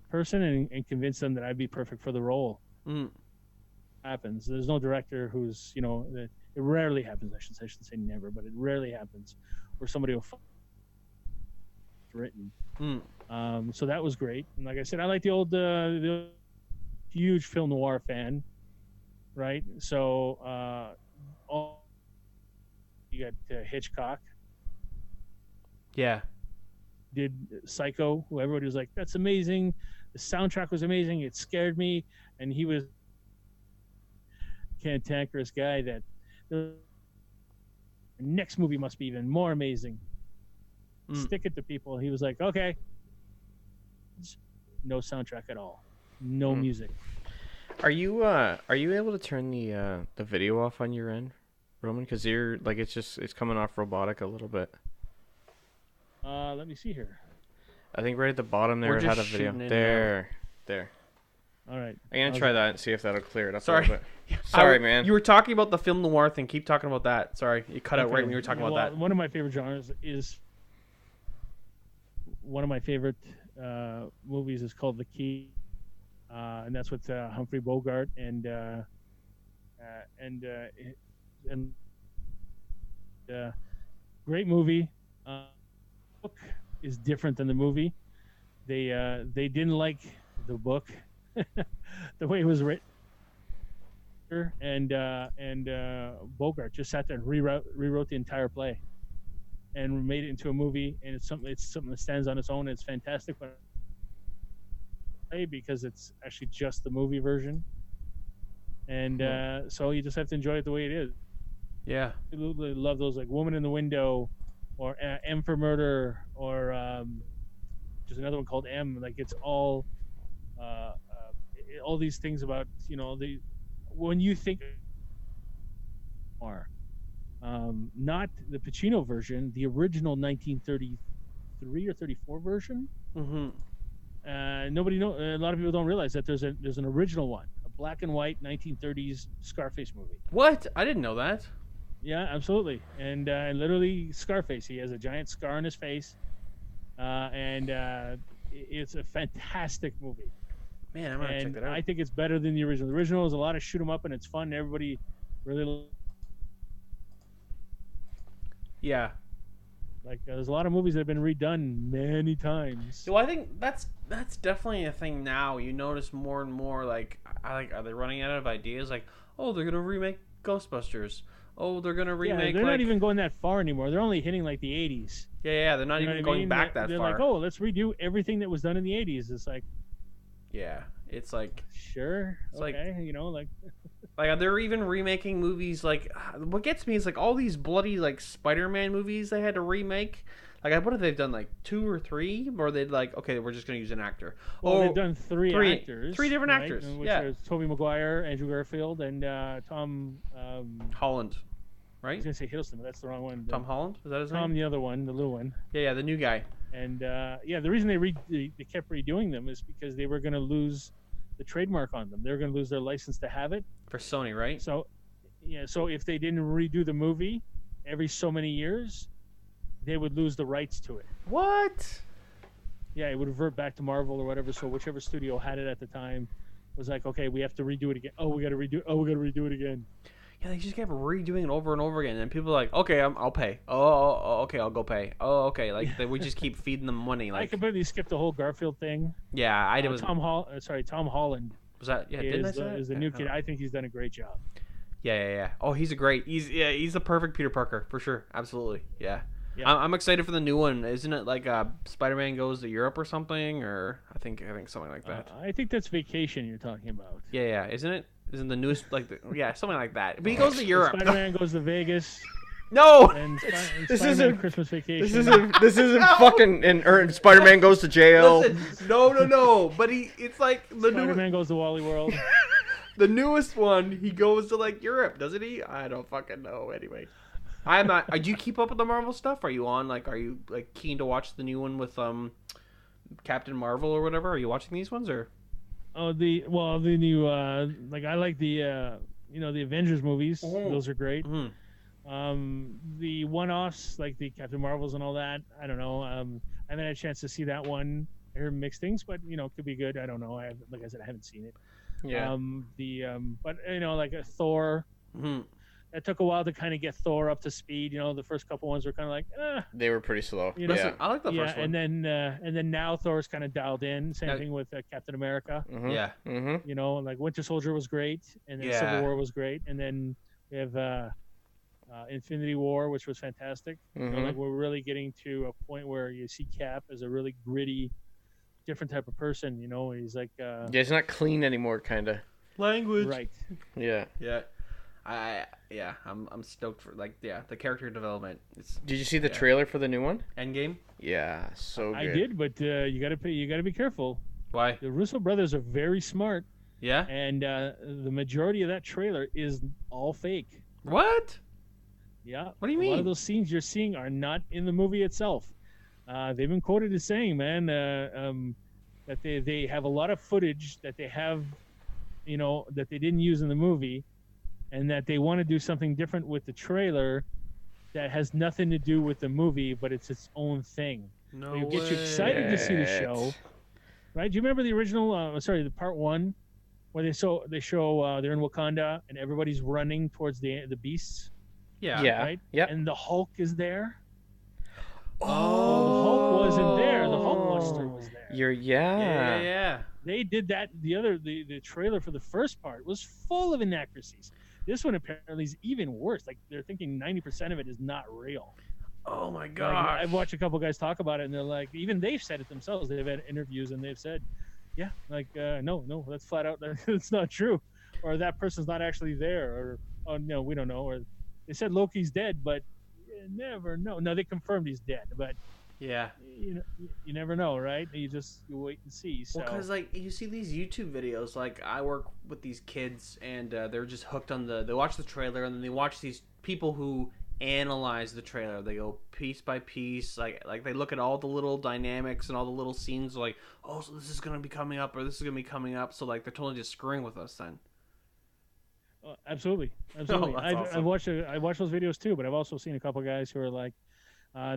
person and convince them that I'd be perfect for the role. Happens. There's no director who's, you know, it rarely happens. I shouldn't say never, but it rarely happens where somebody will written. So that was great. And like I said, I like the huge film noir fan, right? So you got Hitchcock. Yeah. Did Psycho, who everybody was like, that's amazing. The soundtrack was amazing. It scared me. And he was cantankerous guy that the next movie must be even more amazing. Stick it to people. He was like, okay. No soundtrack at all. No music. Are you able to turn the video off on your end, Roman? Because you're like it's coming off robotic a little bit. Let me see here. I think right at the bottom there it had a video. There. All right. I'm gonna try that and see if that'll clear it up Sorry. a little bit. Sorry, man. You were talking about the film noir thing. Keep talking about that. Sorry, you cut out right when you were talking about that. One of my favorite genres is movies is called The Key, and that's with Humphrey Bogart and great movie. Book is different than the movie. They didn't like the book, the way it was written, and Bogart just sat there and rewrote the entire play, and made it into a movie. And it's something that stands on its own. It's fantastic, but because it's actually just the movie version, and so you just have to enjoy it the way it is. Yeah, I absolutely love those, like Woman in the Window, or M for Murder, or there's another one called M. Like it's all these things about, when you think not the Pacino version, the original 1933 or 34 version. Mm-hmm. A lot of people don't realize that there's an original one, a black and white 1930s Scarface movie. What? I didn't know that. Yeah, absolutely. And literally Scarface, he has a giant scar on his face, and it's a fantastic movie. Man, I'm gonna check that out. I think it's better than the original. The original is a lot of shoot 'em up, and it's fun. Everybody really there's a lot of movies that have been redone many times. Well, I think that's definitely a thing now. You notice more and more, are they running out of ideas? Like, oh, they're gonna remake Ghostbusters. Oh, they're gonna remake. They're not even going that far anymore. They're only hitting like the 80s. Yeah, they're not even going back that far. They're like, oh, let's redo everything that was done in the 80s. It's like, yeah, it's like, sure, it's okay, like they're even remaking movies. Like, what gets me is like all these bloody Spider-Man movies they had to remake. Like, what have they done? Like 2 or 3, or they'd okay, we're just gonna use an actor. Well, they've done three actors, 3 different actors. Which are Tobey Maguire, Andrew Garfield, and Tom Holland, I right? was gonna say Hiddleston, but that's the wrong one. Tom Holland, is that his Tom, name? the other one, the little one. Yeah, the new guy. And the reason they kept redoing them is because they were gonna lose the trademark on them. They were gonna lose their license to have it For Sony, right? So if they didn't redo the movie every so many years, they would lose the rights to it. What? Yeah, it would revert back to Marvel or whatever. So whichever studio had it at the time was like, okay, we have to redo it again. Oh, we got to redo. Oh, we got to redo it again. Yeah, they just kept redoing it over and over again, and people are like, okay, I'll pay. Oh, okay, I'll go pay. Oh, okay, we just keep feeding them money. I completely skipped the whole Garfield thing. Yeah, I did. Tom Holland. Was that? Yeah, didn't I say that? Is the new kid? I think he's done a great job. Yeah. Oh, he's the perfect Peter Parker for sure. Absolutely. Yeah. Yeah. I'm excited for the new one. Isn't it like Spider-Man Goes to Europe or something? Or I think something like that. I think that's Vacation you're talking about. Yeah. Isn't it? Isn't the newest something like that? But he goes to Europe. Spider-Man goes to Vegas. No. And This Spider-Man isn't Christmas Vacation. This isn't fucking. And Spider-Man goes to jail. Listen, no. But it's like the Spider-Man goes to Wally World. The newest one, he goes to Europe, doesn't he? I don't fucking know. Anyway. I'm not. Do you keep up with the Marvel stuff? Are you on? Are you keen to watch the new one with Captain Marvel or whatever? Are you watching these ones or? Oh, the new I like the the Avengers movies. Mm-hmm. Those are great. Mm-hmm. The one-offs like the Captain Marvels and all that. I don't know. I haven't had a chance to see that one. I heard mixed things, but it could be good. I don't know. Like I said, I haven't seen it. Yeah. But like a Thor. Mm-hmm. It took a while to kind of get Thor up to speed. The first couple ones were kind of like, They were pretty slow. Listen, I like the first one. and then now Thor's kind of dialed in. Same thing with Captain America. Mm-hmm. Yeah. Mm-hmm. Like Winter Soldier was great, and then Civil War was great, and then we have Infinity War, which was fantastic. Mm-hmm. We're really getting to a point where you see Cap as a really gritty, different type of person. He's like he's not clean anymore, kind of. Language. right. Yeah. Yeah. I'm stoked for the character development. Did you see the trailer for the new one? Endgame? Yeah, so good. I did, but you gotta be careful. Why? The Russo brothers are very smart. Yeah. And the majority of that trailer is all fake. What? Yeah. What do you A lot mean? of those scenes you're seeing are not in the movie itself. They've been quoted as saying, man, that they have a lot of footage that they have, that they didn't use in the movie, and that they want to do something different with the trailer that has nothing to do with the movie, but it's its own thing. No It gets you way. excited to see the show, right? Do you remember the original? The part one, where they show they're in Wakanda and everybody's running towards the beasts, Yeah. Yeah. right? Yep. And the Hulk is there. Oh, the Hulk wasn't there. The Hulkbuster was there. Yeah. They did that. The trailer for the first part was full of inaccuracies. This one apparently is even worse. Like they're thinking 90% of it is not real. Oh my Like, gosh. I've watched a couple guys talk about it, and they're like, even they've said it themselves. They've had interviews, and they've said, yeah, like no, that's flat out. That's not true, or that person's not actually there, or oh no, we don't know, or they said Loki's dead, but you never know. No, they confirmed he's dead, but Yeah. you never know, right? You wait and see. So Well, because like you see these YouTube videos, like I work with these kids, and they're just hooked on they watch the trailer, and then they watch these people who analyze the trailer. They go piece by piece, like they look at all the little dynamics and all the little scenes, like, oh, so this is gonna be coming up, or this is gonna be coming up. So like they're totally just screwing with us then. Absolutely. That's I've awesome. watched those videos too, but I've also seen a couple guys who are like,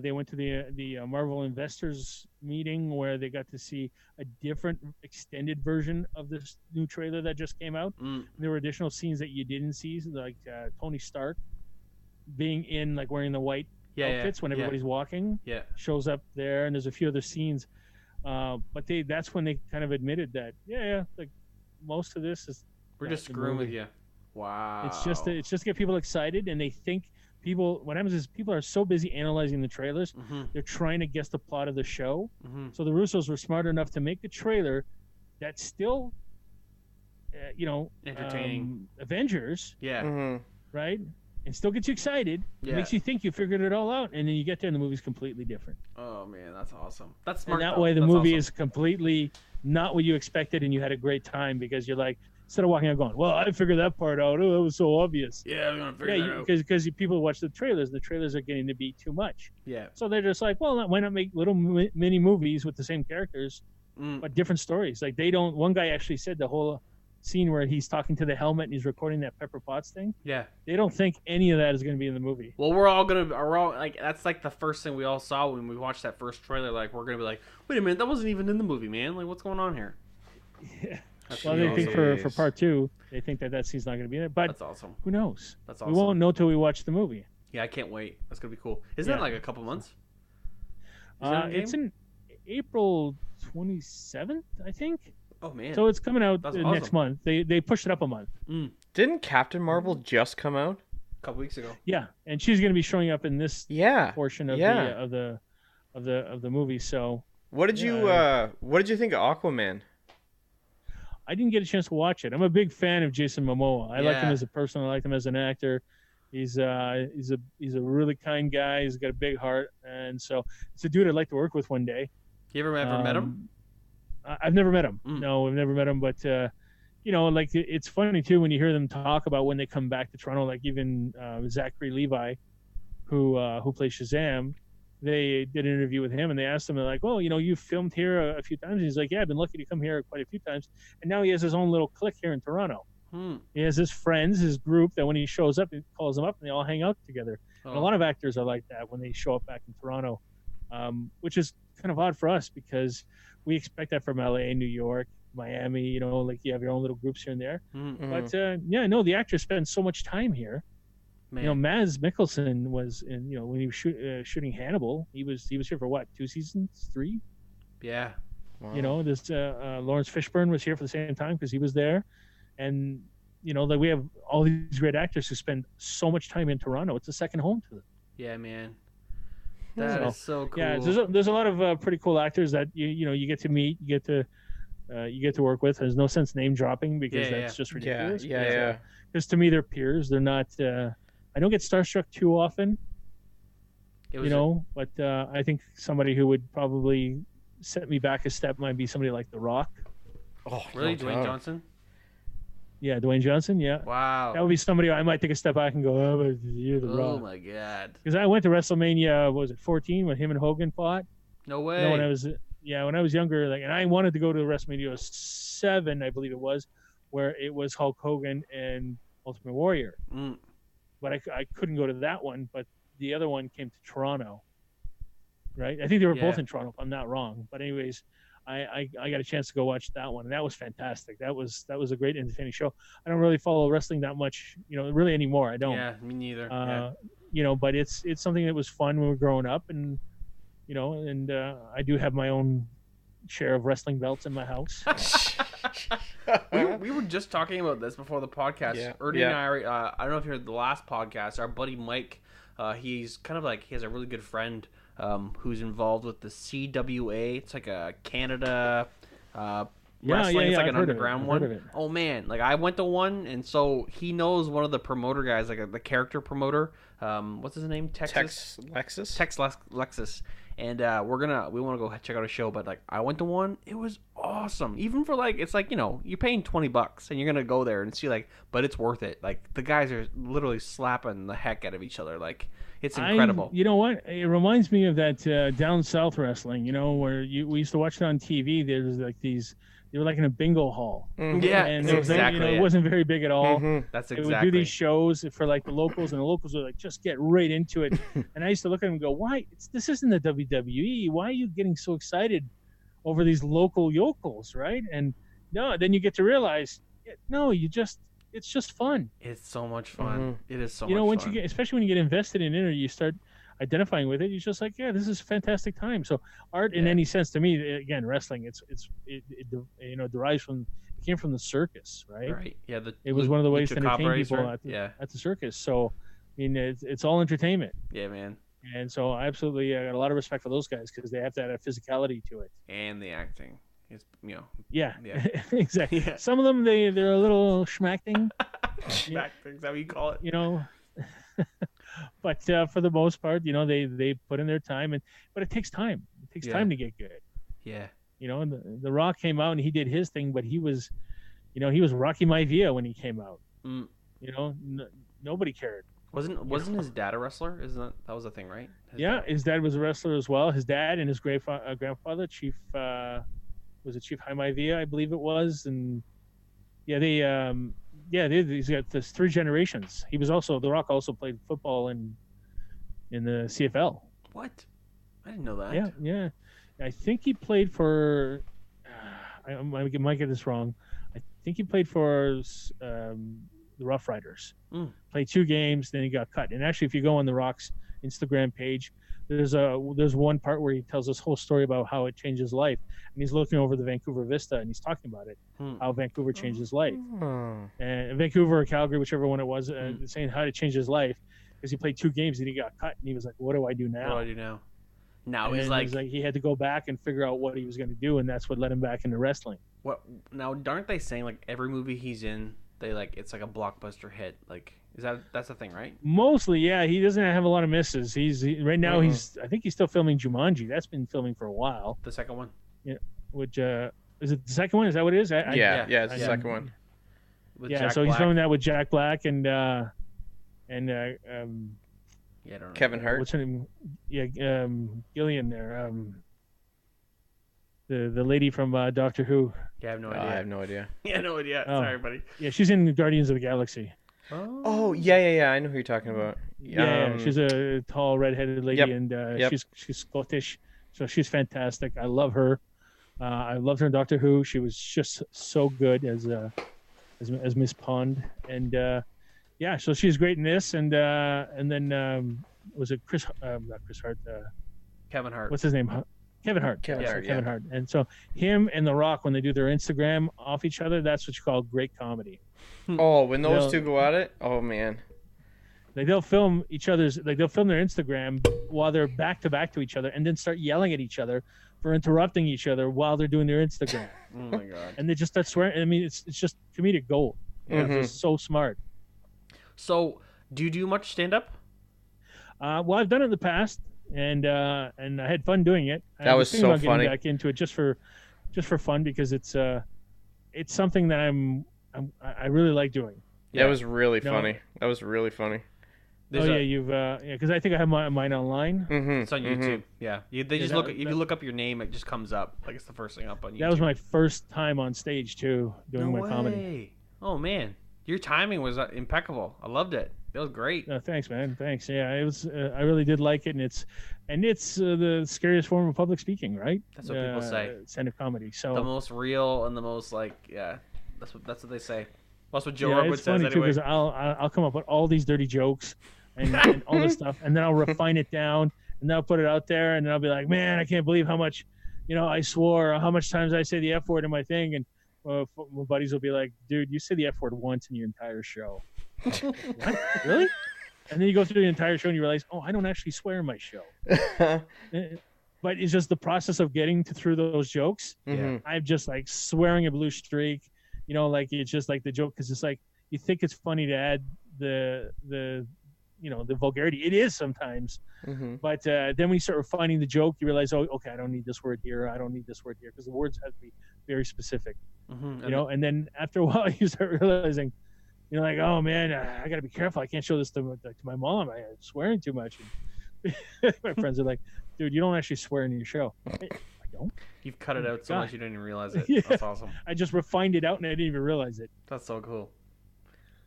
they went to the Marvel investors meeting where they got to see a different extended version of this new trailer that just came out. There were additional scenes that you didn't see, like Tony Stark being in like wearing the white outfits when everybody's walking. Yeah. Shows up there, and there's a few other scenes. But that's when they kind of admitted that like most of this is We're just screwing with you. Wow. it's just to get people excited, and they think what happens is people are so busy analyzing the trailers, they're trying to guess the plot of the show. So the Russos were smart enough to make the trailer that's still entertaining. Avengers, right, and still gets you excited. It makes you think you figured it all out, and then you get there and the movie's completely different. Oh man, that's awesome. That's smart. And that though. way the That's movie awesome. is completely not what you expected, and you had a great time because you're like, instead of walking out going, well, I figured that part out. Oh, that was so obvious. Yeah, we're gonna figure that out. Because people watch the trailers. The trailers are getting to be too much. Yeah. So they're just like, well, why not make little mini movies with the same characters, but different stories? Like they don't. One guy actually said the whole scene where he's talking to the helmet and he's recording that Pepper Potts thing. Yeah. They don't think any of that is going to be in the movie. Well, we're all like that's like the first thing we all saw when we watched that first trailer. Like we're gonna be like, wait a minute, that wasn't even in the movie, man. Like what's going on here? Yeah. That's Well, pretty they think awesome. for part two, they think that scene's not going to be in it. But That's awesome. who knows? That's awesome. We won't know till we watch the movie. Yeah, I can't wait. That's gonna be cool. Isn't that like a couple months? Is that It's in April 27th, I think. Oh man. So it's coming out That's next awesome. month. They pushed it up a month. Didn't Captain Marvel just come out? A couple weeks ago. Yeah, and she's going to be showing up in this portion of the movie. So what did you think of Aquaman? I didn't get a chance to watch it. I'm a big fan of Jason Momoa. I like him as a person. I like him as an actor. He's a really kind guy. He's got a big heart, and so it's a dude I'd like to work with one day. You ever met him? I've never met him. No, I've never met him. But like it's funny too when you hear them talk about when they come back to Toronto. Like even Zachary Levi, who plays Shazam, they did an interview with him and they asked him, they're like, "Oh, you filmed here a few times." And he's like, "Yeah, I've been lucky to come here quite a few times." And now he has his own little clique here in Toronto. He has his friends, his group that when he shows up, he calls them up and they all hang out together. And a lot of actors are like that when they show up back in Toronto, which is kind of odd for us because we expect that from LA, New York, Miami. Like you have your own little groups here and there. But the actors spend so much time here. Man. Mads Mikkelsen was in. When he was shooting Hannibal, he was here for what, 2 seasons, 3? Yeah. Wow. This Lawrence Fishburne was here for the same time because he was there, and like we have all these great actors who spend so much time in Toronto. It's a second home to them. Yeah, man. That is so cool. Yeah, there's a lot of pretty cool actors that you get to meet, you get to work with. There's no sense name dropping because that's just ridiculous. Yeah. Because to me, they're peers. They're not. I don't get starstruck too often. But I think somebody who would probably set me back a step might be somebody like The Rock. Oh, really, Dwayne Johnson? Yeah, Dwayne Johnson. Yeah. Wow. That would be somebody I might take a step back and go, "Oh, but you're The Rock." Oh my god. Because I went to WrestleMania, what was it 14 when him and Hogan fought? No way. When I was when I was younger, like, and I wanted to go to WrestleMania 7, I believe it was, where it was Hulk Hogan and Ultimate Warrior. But I couldn't go to that one. But the other one came to Toronto, right? I think they were both in Toronto, if I'm not wrong. But anyways, I got a chance to go watch that one, and that was fantastic. That was a great entertaining show. I don't really follow wrestling that much, really anymore. I don't. Yeah, me neither. But it's something that was fun when we were growing up, and I do have my own share of wrestling belts in my house. we were just talking about this before the podcast. Yeah. Ernie and I don't know if you heard the last podcast. Our buddy Mike, he's kind of like, he has a really good friend who's involved with the CWA. It's like a Canada wrestling. It's like an underground one. Oh man, like I went to one, and so he knows one of the promoter guys, like the character promoter. What's his name? Tex Lexus. And we want to go check out a show, but like I went to one, it was awesome. Even for like, it's like, you're paying $20 and you're gonna go there and see, like, but it's worth it. Like the guys are literally slapping the heck out of each other. Like it's incredible. You know what? It reminds me of that down south wrestling. Where we used to watch it on TV. There's like these. They were like in a bingo hall. Yeah, and it wasn't very big at all. That's They exactly. would do these shows for like the locals, and the locals would like just get right into it. And I used to look at them and go, "Why? This isn't the WWE. Why are you getting so excited over these local yokels, right?" And no, then you get to realize, no, it's just fun. It's so much fun. It is so much once fun. you get, especially when you get invested in it, or you start identifying with it, you're just like, yeah, this is a fantastic time. So art in any sense to me, again, wrestling, it derives from, it came from the circus, right? Right. Yeah. It was one of the ways to entertain people at the circus. So, I mean, it's all entertainment. Yeah, man. And so I absolutely got a lot of respect for those guys, because they have to add a physicality to it. And the acting. It's, Yeah. Yeah. Exactly. Some of them, they're a little schmacking. Schmacking, is that what you call it? But for the most part, they put in their time, but it takes time. It takes time to get good. Yeah. And the Rock came out and he did his thing, but he was Rocky Maivia when he came out. Nobody cared. Wasn't his dad a wrestler? That was a thing, right? His dad was a wrestler as well. His dad and his grandfather, Chief Chief Maivia, I believe it was, and he's got this 3 generations. He was also, The Rock also played football in the CFL. What? I didn't know that. Yeah. I think he played for. I might get this wrong. I think he played for the Rough Riders. Played 2 games, then he got cut. And actually, if you go on The Rock's Instagram page, there's one part where he tells this whole story about how it changed his life, and he's looking over the Vancouver Vista and he's talking about it, how Vancouver changed his life, and Vancouver or Calgary, whichever one it was, saying how it changed his life, because he played 2 games and he got cut, and he was like, "What do I do now?" What do I do now? Now and he's like, he had to go back and figure out what he was going to do, and that's what led him back into wrestling. What now? Aren't they saying like every movie he's in, it's like a blockbuster hit? Like, that's the thing, right? Mostly, yeah. He doesn't have a lot of misses. Right now I think he's still filming Jumanji. That's been filming for a while. The second one. Yeah. Which is it the second one? Is that what it is? It's the second one. With yeah. Jack So Black. he's filming that with Jack Black and I don't know. Kevin Hart. What's her name? Yeah, Gillian there. The lady from Doctor Who. Yeah, I have no idea. I have no idea. Yeah, no idea. Oh. Sorry, buddy. Yeah, she's in Guardians of the Galaxy. Oh, yeah. I know who you're talking about. Yeah, she's a tall, redheaded lady, and she's Scottish, so she's fantastic. I love her. I loved her in Doctor Who. She was just so good as Miss Pond, and so she's great in this. And then was it not Chris Hart? Kevin Hart. What's his name? Kevin Hart. Kevin Hart. And so him and The Rock, when they do their Instagram off each other, that's what you call great comedy. Oh, when those two go at it, oh man. They'll film they'll film their Instagram while they're back to back to each other, and then start yelling at each other for interrupting each other while they're doing their Instagram. Oh my god! And they just start swearing. I mean, it's just comedic gold. It's so smart. So, do you do much stand up? Well, I've done it in the past, and I had fun doing it. That was so funny. Getting back into it just for fun, because it's something that I really like doing. Yeah, it was really funny. That was really funny. You've because I think I have mine online. It's on YouTube. Yeah, they just look. If you look up your name, it just comes up. Like it's the first thing up on YouTube. That was my first time on stage too, doing my comedy. Oh man, your timing was impeccable. I loved it. That was great. Thanks, man. Thanks. Yeah, it was. I really did like it, and it's the scariest form of public speaking, right? That's what people say. Stand-up comedy. So the most real and the most that's what they say. That's what Joe It's Wood says funny anyway. too, because I'll come up with all these dirty jokes and all this stuff, and then I'll refine it down, and then I'll put it out there, and then I'll be like, man, I can't believe how much, I swore, or how much times I say the F word in my thing, and my buddies will be like, dude, you say the F word once in your entire show. What? Really? And then you go through the entire show and you realize, oh, I don't actually swear in my show. But it's just the process of getting through those jokes. Yeah. I'm just like swearing a blue streak, like it's just like the joke, because it's like you think it's funny to add the vulgarity. It is sometimes, but then when you start refining the joke, you realize, oh, okay, I don't need this word here. I don't need this word here, because the words have to be very specific. And then after a while, you start realizing, like, oh man, I got to be careful. I can't show this to my mom. I'm swearing too much. And my friends are like, dude, you don't actually swear in your show. I don't. You've cut it out so much you didn't even realize it. Yeah. That's awesome. I just refined it out and I didn't even realize it. That's so cool.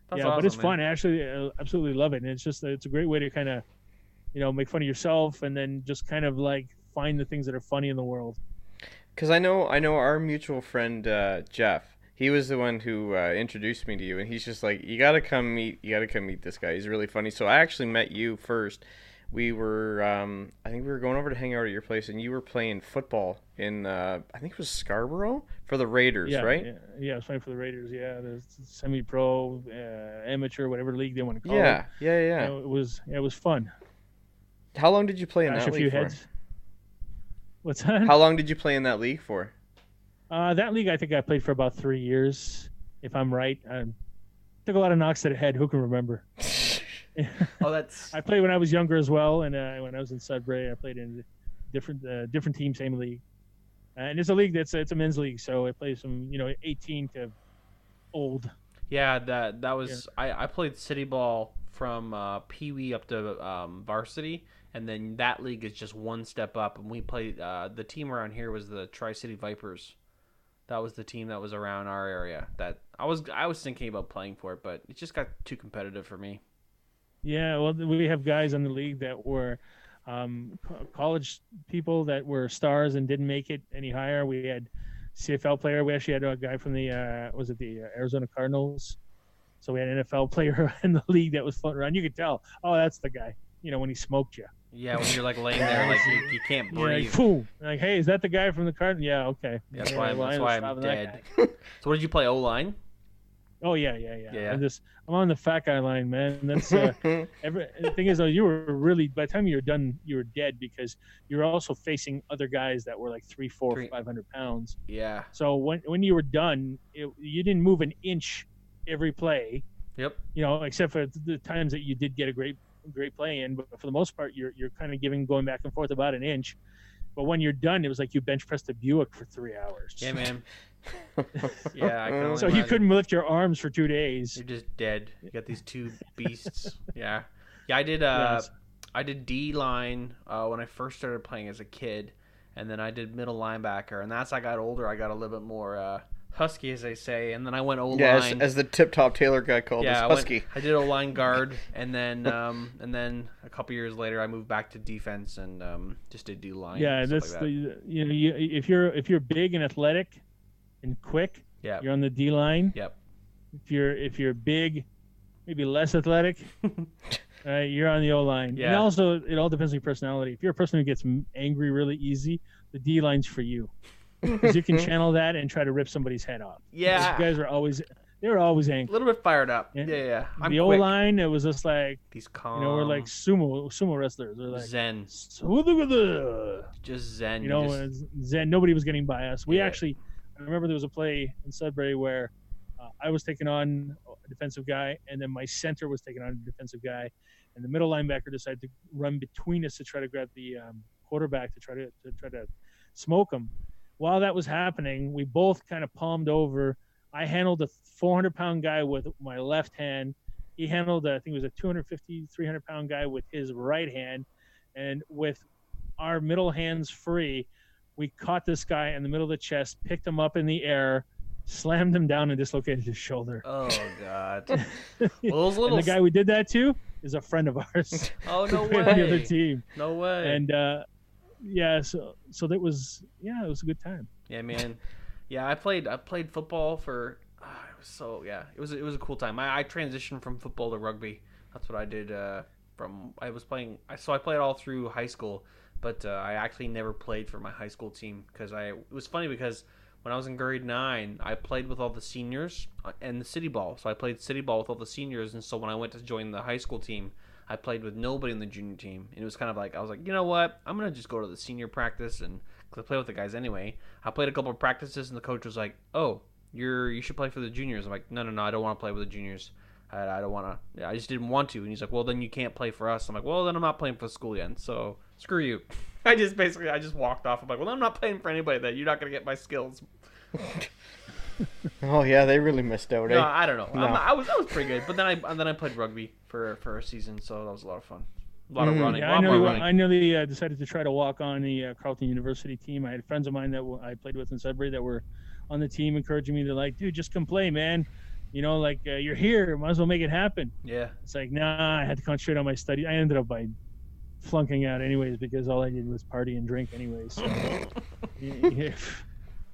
That's yeah, awesome, but it's man. fun. I actually absolutely love it. And it's a great way to kind of, make fun of yourself, and then just kind of like find the things that are funny in the world. Because I know our mutual friend Jeff. He was the one who introduced me to you, and he's just like, you gotta come meet this guy. He's really funny. So I actually met you first. We were, I think we were going over to hang out at your place, and you were playing football in, I think it was Scarborough for the Raiders, right? Yeah, I was playing for the Raiders. Yeah, the semi-pro, amateur, whatever league they want to call it. Yeah. It was fun. How long did you play in that a few league for? heads. What's that? How long did you play in that league for? That league, I think I played for about 3 years, if I'm right. Took a lot of knocks to the head. Who can remember? I played when I was younger as well, and when I was in Sudbury, I played in different team, same league. And it's a league it's a men's league, so it plays from 18 to old. Yeah, that was I played city ball from Pee Wee up to varsity, and then that league is just one step up. And we played the team around here was the Tri-City Vipers. That was the team that was around our area that I was thinking about playing for it, but it just got too competitive for me. Yeah, well, we have guys on the league that were college people that were stars and didn't make it any higher. We had CFL player. We actually had a guy from the Arizona Cardinals. So we had an NFL player in the league that was floating around. You could tell, oh, that's the guy. When he smoked you. Yeah, when you're like laying there, like you can't breathe. Like, hey, is that the guy from the Cardinals? Yeah, okay. That's why I'm dead. So what did you play, O-line? Oh yeah. I'm on the fat guy line, man. That's the thing is though, you were really, by the time you were done, you were dead, because you were also facing other guys that were like 300, 500 pounds. Yeah. So when you were done, you didn't move an inch every play. Yep. Except for the times that you did get a great play in, but for the most part, you're kind of going back and forth about an inch. But when you're done, it was like you bench pressed a Buick for 3 hours. Yeah, man. Yeah, I can only so imagine. You couldn't lift your arms for 2 days. You're just dead. You got these two beasts. Yeah. I did I did D line when I first started playing as a kid, and then I did middle linebacker, and as I got older, I got a little bit more husky, as they say, and then I went O-line. Yeah, as the Tip Top Taylor guy called us, husky. I did O-line guard, and then a couple years later, I moved back to defense and just did D-line. Yeah, that's like that. If you're big and athletic and quick, you're on the D-line. Yep. If you're big, maybe less athletic, you're on the O-line. Yeah. And also, it all depends on your personality. If you're a person who gets angry really easy, the D-line's for you. Because you can channel that and try to rip somebody's head off. Yeah. These guys were always angry. A little bit fired up. Yeah. The O-line, it was just like, these calm. we're like sumo wrestlers. We're like zen. Just zen. Zen. Nobody was getting by us. I remember there was a play in Sudbury where I was taking on a defensive guy, and then my center was taking on a defensive guy, and the middle linebacker decided to run between us to try to grab the quarterback to try to smoke him. While that was happening, we both kind of palmed over. I handled a 400-pound guy with my left hand, he handled, I think it was a 250, 300-pound guy with his right hand, and with our middle hands free, we caught this guy in the middle of the chest, picked him up in the air, slammed him down, and dislocated his shoulder. Oh God! Well, those little... And the guy we did that to is a friend of ours. Oh, no way! The other team. No way! And so that was, it was a good time. Yeah, man. Yeah, I played football for. It was a cool time. I transitioned from football to rugby. That's what I did. I played all through high school, but I actually never played for my high school team because it was funny because when I was in grade 9, I played with all the seniors and the city ball. So I played city ball with all the seniors, and so when I went to join the high school team, I played with nobody in the junior team. And it was kind of like, I was like, you know what? I'm going to just go to the senior practice, and because I play with the guys anyway. I played a couple of practices, and the coach was like, oh, you should play for the juniors. I'm like, no, I don't want to play with the juniors. I don't want to. Yeah, I just didn't want to. And he's like, well, then you can't play for us. I'm like, well, then I'm not playing for the school yet. So screw you. I just walked off. I'm like, well, I'm not playing for anybody then. You're not going to get my skills. Oh yeah, they really missed out. No, I don't know. No. I was pretty good, but then I played rugby for a season, so that was a lot of fun. A lot of running. Yeah, I nearly decided to try to walk on the Carleton University team. I had friends of mine that I played with in Sudbury that were on the team, encouraging me to like, dude, just come play, man. You know, like you're here, might as well make it happen. Yeah. It's like, nah, I had to concentrate on my study. I ended up by flunking out anyways because all I did was party and drink anyways. So,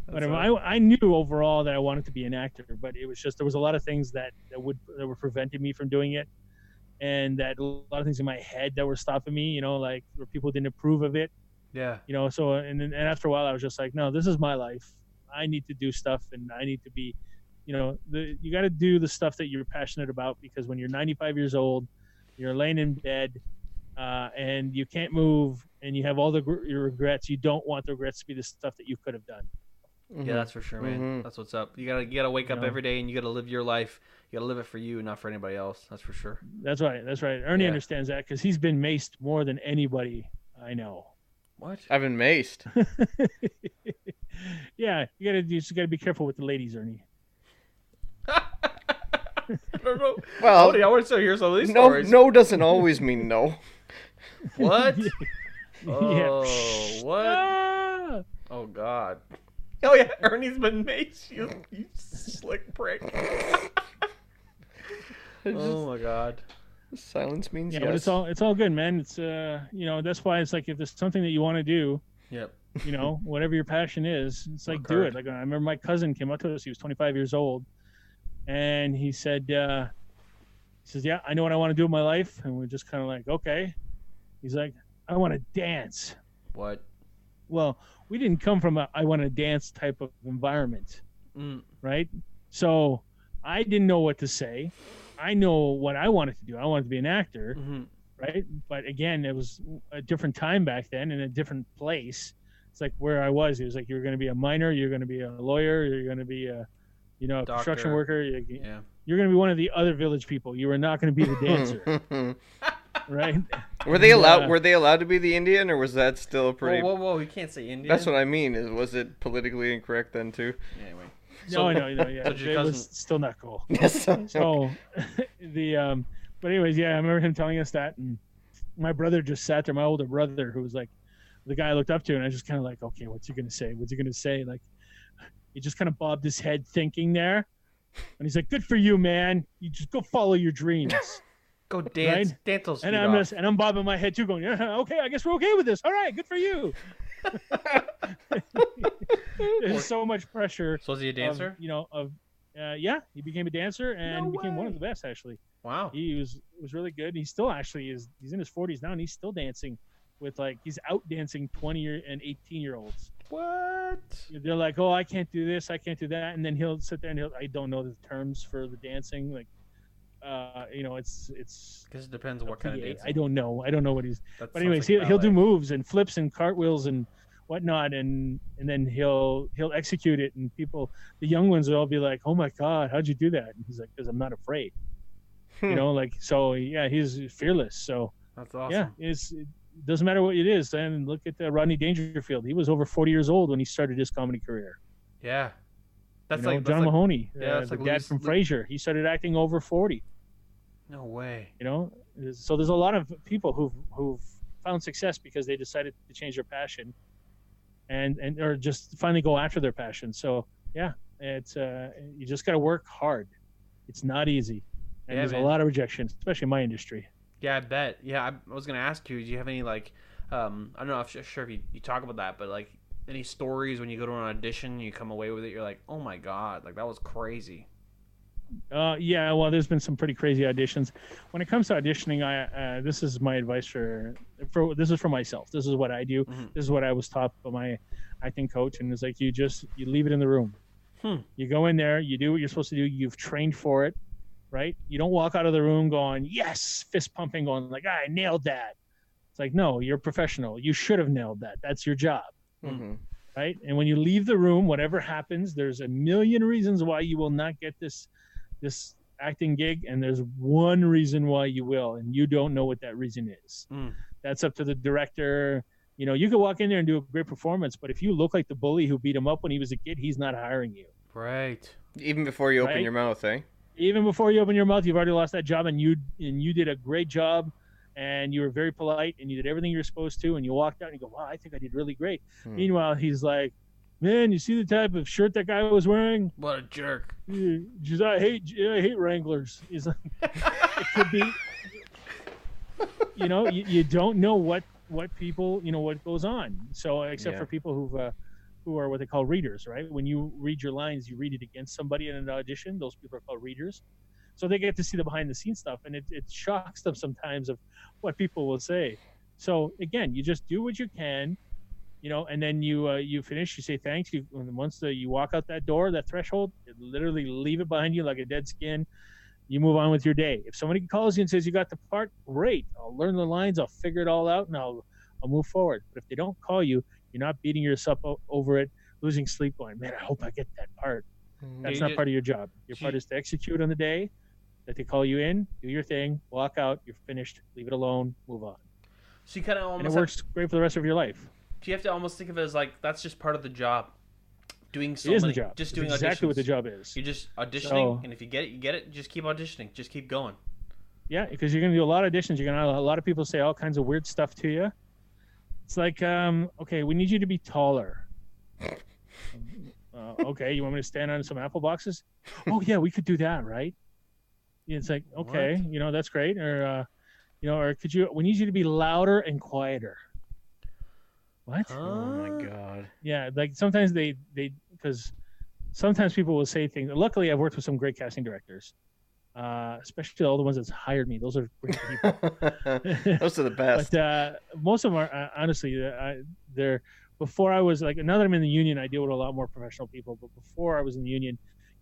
whatever. I knew overall that I wanted to be an actor, but it was just there was a lot of things that were preventing me from doing it, and that a lot of things in my head that were stopping me. You know, like where people didn't approve of it. Yeah. You know, so and after a while, I was just like, no, this is my life. I need to do stuff, and I need to be. You know, you got to do the stuff that you're passionate about, because when you're 95 years old, you're laying in bed, and you can't move, and you have all your regrets. You don't want the regrets to be the stuff that you could have done. Yeah, that's for sure, man. Mm-hmm. That's what's up. You gotta wake up every day, and you gotta live your life. You gotta live it for you, not for anybody else. That's for sure. That's right. Ernie understands that because he's been maced more than anybody I know. What? I've been maced. Yeah, you just gotta be careful with the ladies, Ernie. Well, I want to hear some of these stories. No doesn't always mean no. What? Oh, what? Ah! Oh, God. Oh, yeah, Ernie's been maced. You slick prick. Oh, my God. Silence means yes. But it's all good, man. It's that's why it's like if there's something that you want to do. Yep. You know, whatever your passion is, it's like do it. Like I remember my cousin came up to us. He was 25 years old. And he said, yeah, I know what I want to do with my life. And we're just kind of like, okay. He's like, I want to dance. What? Well, we didn't come from I want to dance type of environment, right? So I didn't know what to say. I know what I wanted to do. I wanted to be an actor, right? But again, it was a different time back then in a different place. It's like where I was. It was like, you're going to be a miner, you're going to be a lawyer, you're going to be a construction worker. You're going to be one of the other village people. You are not going to be the dancer, right? Were they allowed? Were they allowed to be the Indian, or was that still pretty? Whoa! You can't say Indian. That's what I mean. Was it politically incorrect then too? Yeah, anyway. No. Yeah, it was still not cool. Yes. So but anyways, I remember him telling us that, and my brother just sat there. My older brother, who was like the guy I looked up to, and I was just kind of like, okay, what's he going to say? What's he going to say? Like. He just kind of bobbed his head thinking there. And he's like, good for you, man. You just go follow your dreams. Go dance. Right? Dance those feet off. And I'm bobbing my head too going, yeah, okay, I guess we're okay with this. All right, good for you. There's so much pressure. So was he a dancer? He became a dancer and became one of the best, actually. Wow. He was really good. He still actually is. He's in his 40s now, and he's still dancing with he's out dancing 20 and 18-year-olds. What? They're like, oh, I can't do this, I can't do that, and then he'll sit there and I don't know the terms for the dancing, it's because it depends on what kind of dancing. I don't know what he's. But anyways, he'll do moves and flips and cartwheels and whatnot, and then he'll execute it, and the young ones will all be like, oh my God, how'd you do that? And he's like, because I'm not afraid. He's fearless. So that's awesome. Yeah, it doesn't matter what it is. And look at Rodney Dangerfield. He was over 40 years old when he started his comedy career. Yeah. That's John Mahoney, the dad from Frasier. He started acting over 40. No way. You know, so there's a lot of people who've found success because they decided to change their passion, and or just finally go after their passion. So yeah, it's you just got to work hard. It's not easy, and Yeah, there's a man. lot of rejection, especially in my industry. Yeah, I bet. Yeah, I was gonna ask you. Do you have any like, I don't know if sure if you talk about that, but like any stories when you go to an audition, you come away with it, you're like, oh my god, like that was crazy. Yeah, well, there's been some pretty crazy auditions. When it comes to auditioning, I this is my advice for this is for myself. This is what I do. Hmm. This is what I was taught by my acting coach, and it's like you leave it in the room. Hmm. You go in there, you do what you're supposed to do. You've trained for it, right? You don't walk out of the room going yes, fist pumping, going like I nailed that. It's like no, you're a professional. You should have nailed that. That's your job. Mm-hmm. Right? And when you leave the room, whatever happens, there's a million reasons why you will not get this acting gig, and there's one reason why you will, and you don't know what that reason is. Mm. That's up to the director. You know, you could walk in there and do a great performance, but if you look like the bully who beat him up when he was a kid, he's not hiring you. Right. Even before you open Right? your mouth, eh? Even before you open your mouth, you've already lost that job, and you did a great job, and you were very polite, and you did everything you were supposed to, and you walked out and you go, wow, I think I did really great. Meanwhile, he's like, man, you see the type of shirt that guy was wearing? What a jerk. Just, I hate Wranglers. He's like, it could be, you don't know what people, what goes on. So except Yeah. for people who are what they call readers, right? When you read your lines, you read it against somebody in an audition. Those people are called readers. So they get to see the behind the scenes stuff, and it shocks them sometimes of what people will say. So again, you just do what you can, and then you finish. You say thanks. Once you walk out that door, that threshold, you literally leave it behind you like a dead skin. You move on with your day. If somebody calls you and says you got the part, great. I'll learn the lines. I'll figure it all out, and I'll move forward. But if they don't call you, you're not beating yourself over it, losing sleep, going, man, I hope I get that part. That's not part of your job. Your part is to execute on the day that they call you in, do your thing, walk out, you're finished, leave it alone, move on. So you kind of And almost it works great for the rest of your life. do you have to almost think of it as like that's just part of the job. Doing so It is many, the job. just It's doing exactly auditions. what the job is. You're just auditioning, So- and if you get it, you get it. Just keep auditioning. Just keep going. Yeah, because you're going to do a lot of auditions. You're going to have a lot of people say all kinds of weird stuff to you. It's like, okay, we need you to be taller. Okay, you want me to stand on some apple boxes? Oh yeah, we could do that, right? It's like, okay, that's great. Or, or could you? We need you to be louder and quieter. What? Oh my god. Yeah, like sometimes they because sometimes people will say things. Luckily, I've worked with some great casting directors, especially all the ones that's hired me. Those are great people. Those are the best. But most of them are honestly, they're before I was like now that I'm in the union, I deal with a lot more professional people. But before I was in the union,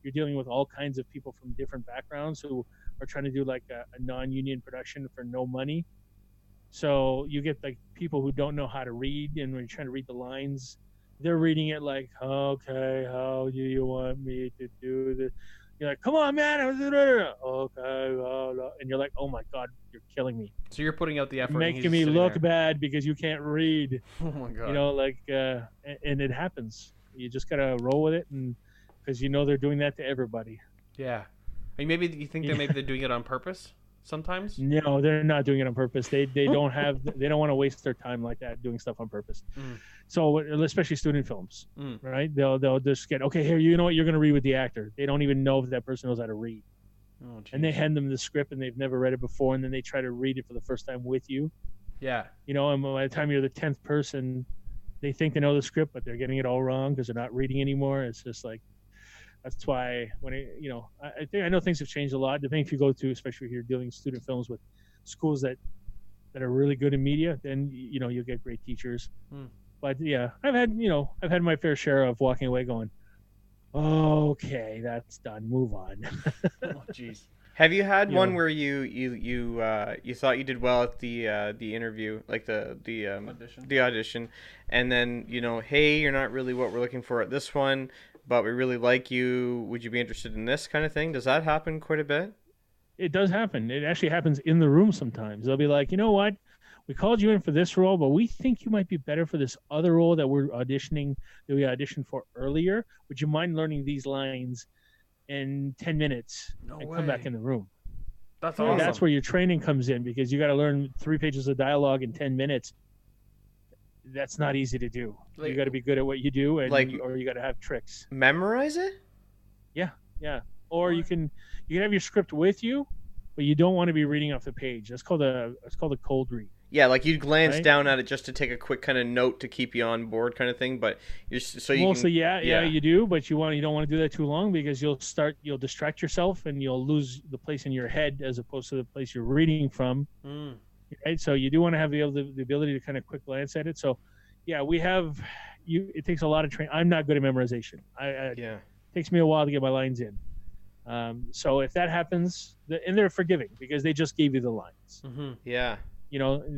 you're dealing with all kinds of people from different backgrounds who are trying to do like a non-union production for no money. So you get like people who don't know how to read, and when you're trying to read the lines, they're reading it like, okay, how do you want me to do this? You're like, come on, man. Okay, and you're like, oh my god, you're killing me. So you're putting out the effort. You're and making he's me sitting look there. bad because you can't read. Oh my god. And it happens. You just gotta roll with it, and because they're doing that to everybody. Yeah. I mean, maybe you think they're doing it on purpose sometimes. No, they're not doing it on purpose. They don't want to waste their time like that doing stuff on purpose. Mm. So especially student films, Mm. right? They'll just get, okay, here, you know what, you're going to read with the actor. They don't even know if that person knows how to read, Oh, geez. and they hand them the script and they've never read it before, and then they try to read it for the first time with you. Yeah. And by the time you're the 10th person, they think they know the script, but they're getting it all wrong because they're not reading anymore. It's just like. That's why I know things have changed a lot. Depending if you go to, especially if you're dealing student films with schools that are really good in media, then you'll get great teachers. Hmm. But yeah, I've had my fair share of walking away going, okay, that's done. Move on. Oh, jeez. Have you had You one know. where you thought you did well at the interview, like the Audition. the audition, and then hey, you're not really what we're looking for at this one, but we really like you. Would you be interested in this kind of thing? Does that happen quite a bit? It does happen. It actually happens in the room sometimes. They'll be like, you know what? We called you in for this role, but we think you might be better for this other role that we auditioned for earlier. Would you mind learning these lines in 10 minutes No and way. come back in the room? That's And awesome. that's where your training comes in, because you got to learn 3 pages of dialogue in 10 minutes. That's not easy to do. Like- You got to be good at what you do, and Like- or you got to have tricks. Memorize it? Yeah. Or you can have your script with you, but you don't want to be reading off the page. It's called a cold read. Yeah, like you'd glance Right? down at it just to take a quick kind of note to keep you on board, kind of thing. But you're so you Mostly, can, you do, but you don't want to do that too long, because you'll distract yourself and you'll lose the place in your head as opposed to the place you're reading from. Mm. Right? So you do want to have the ability to kind of quick glance at it. So, yeah, we have you. It takes a lot of training. I'm not good at memorization. yeah. It takes me a while to get my lines in. So if that happens, and they're forgiving because they just gave you the lines. Mm-hmm. Yeah.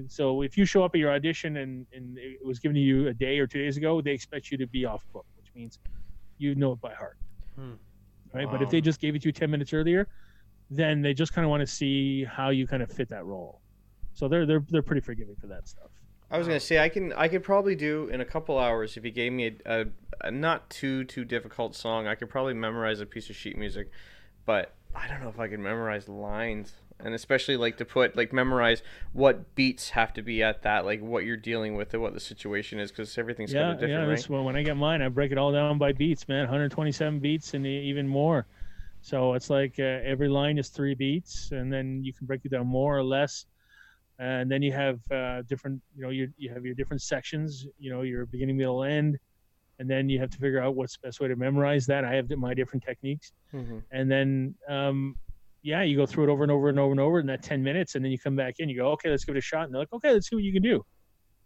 So if you show up at your audition and it was given to you a day or 2 days ago, they expect you to be off book, which means you know it by heart. Right? Wow. But if they just gave it to you 10 minutes earlier, then they just kind of want to see how you kind of fit that role. So they're pretty forgiving for that stuff. I was gonna say I could probably do in a couple hours if you gave me a not too difficult song. I could probably memorize a piece of sheet music, but I don't know if I could memorize lines, and especially like memorize what beats have to be at that, like what you're dealing with and what the situation is, because everything's kind of different, right? Well, when I get mine, I break it all down by beats, man. 127 beats and even more. So it's like every line is 3 beats, and then you can break it down more or less. And then you have different, you have your different sections, your beginning, middle, end, and then you have to figure out what's the best way to memorize that. I have my different techniques, and then you go through it over and over and over and over in that 10 minutes, and then you come back in, you go, okay, let's give it a shot, and they're like, okay, let's see what you can do.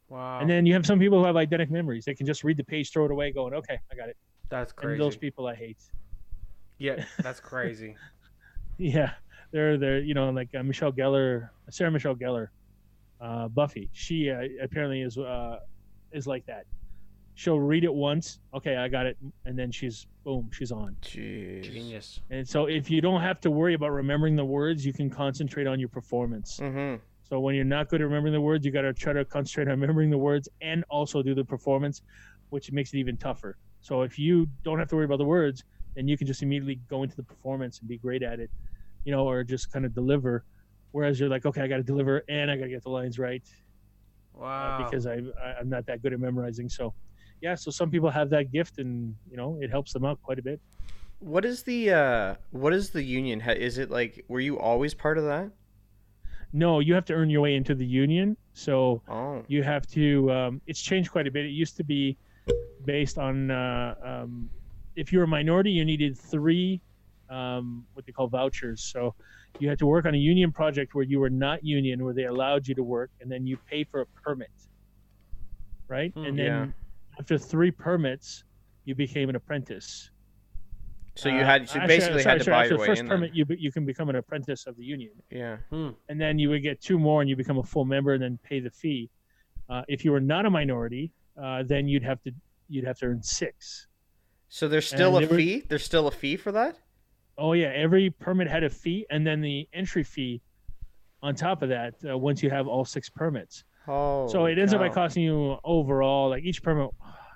Wow. And then you have some people who have eidetic memories; they can just read the page, throw it away, going, okay, I got it. That's crazy. And those people I hate. Yeah, that's crazy. Yeah, they're like Sarah Michelle Gellar. Buffy, she apparently is like that. She'll read it once, okay, I got it, and then she's on. Jeez. Genius. And so if you don't have to worry about remembering the words, you can concentrate on your performance. So when you're not good at remembering the words, you got to try to concentrate on remembering the words and also do the performance, which makes it even tougher. So if you don't have to worry about the words, then you can just immediately go into the performance and be great at it, or just kind of deliver. Whereas you're like, okay, I got to deliver and I got to get the lines right. Wow. Because I'm not that good at memorizing. So, yeah. So some people have that gift, and it helps them out quite a bit. What is the union? Is it like, were you always part of that? No, you have to earn your way into the union. So Oh. you have to. It's changed quite a bit. It used to be based on if you're a minority, you needed 3 what they call vouchers. So you had to work on a union project where you were not union, where they allowed you to work, and then you pay for a permit, right? And then after 3 permits, you became an apprentice. So you had to buy your way after the first in. permit, you can become an apprentice of the union, Yeah. and then you would get 2 more, and you become a full member, and then pay the fee. If you were not a minority, then you'd have to earn 6. So there's still And a fee. There's still a fee for that. Oh yeah, every permit had a fee, and then the entry fee on top of that once you have all 6 permits. Oh. So it ends up by costing you overall, like each permit.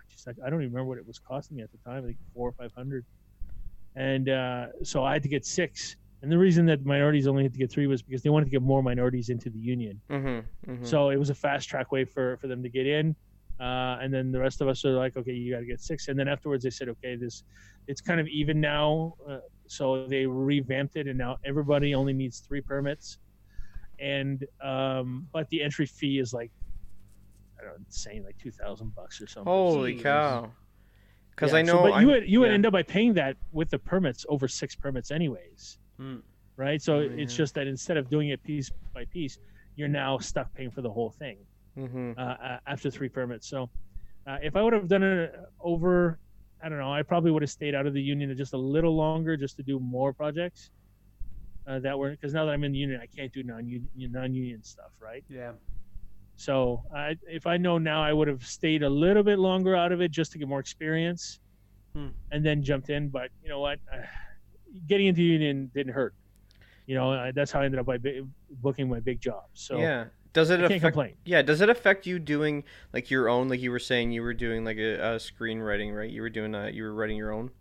Just like I don't even remember what it was costing me at the time. I think $400 or $500. And so I had to get 6. And the reason that minorities only had to get 3 was because they wanted to get more minorities into the union. So it was a fast track way for them to get in. And then the rest of us are like, okay, you got to get 6. And then afterwards they said, okay, it's kind of even now. So they revamped it, and now everybody only needs 3 permits. And but the entry fee is like, I don't know, insane, like $2,000 or something. Holy Jeez. cow! Because Yeah, I know, but you would end up by paying that with the permits over 6 permits anyways, right? So it's just that instead of doing it piece by piece, you're now stuck paying for the whole thing after 3 permits. So if I would have done it over, I don't know, I probably would have stayed out of the union just a little longer just to do more projects that were, because now that I'm in the union, I can't do non-union stuff, right? Yeah. So if I know now, I would have stayed a little bit longer out of it just to get more experience, and then jumped in. But you know what? Getting into the union didn't hurt. That's how I ended up by booking my big job. So yeah. Does it I can't affect? complain. Yeah. Does it affect you doing like your own? Like you were saying, you were doing like a screenwriting, right? You were doing you were writing your own.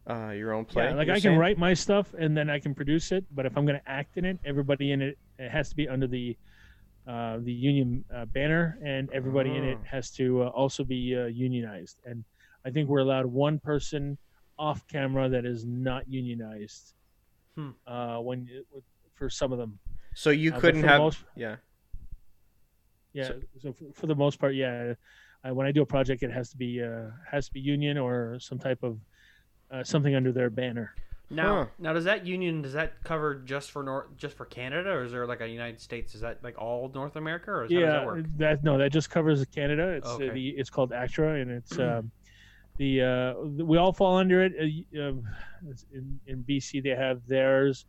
Your own play. Yeah, like you're I can saying? write my stuff and then I can produce it, but if I'm going to act in it, everybody in it, it has to be under the union banner, and everybody in it Oh. has to also be unionized. And I think we're allowed one person off camera that is not unionized Hmm. for some of them. So you But couldn't for the have. most, Yeah. yeah. So, So for the most part, yeah. When I do a project, it has to be union or some type of something under their banner. Now, Huh. does that cover just for Canada, or is there like a United States? Is that like all North America, or how does that work? That just covers Canada. It's Okay. it's called ACTRA, and it's we all fall under it. In BC, they have theirs,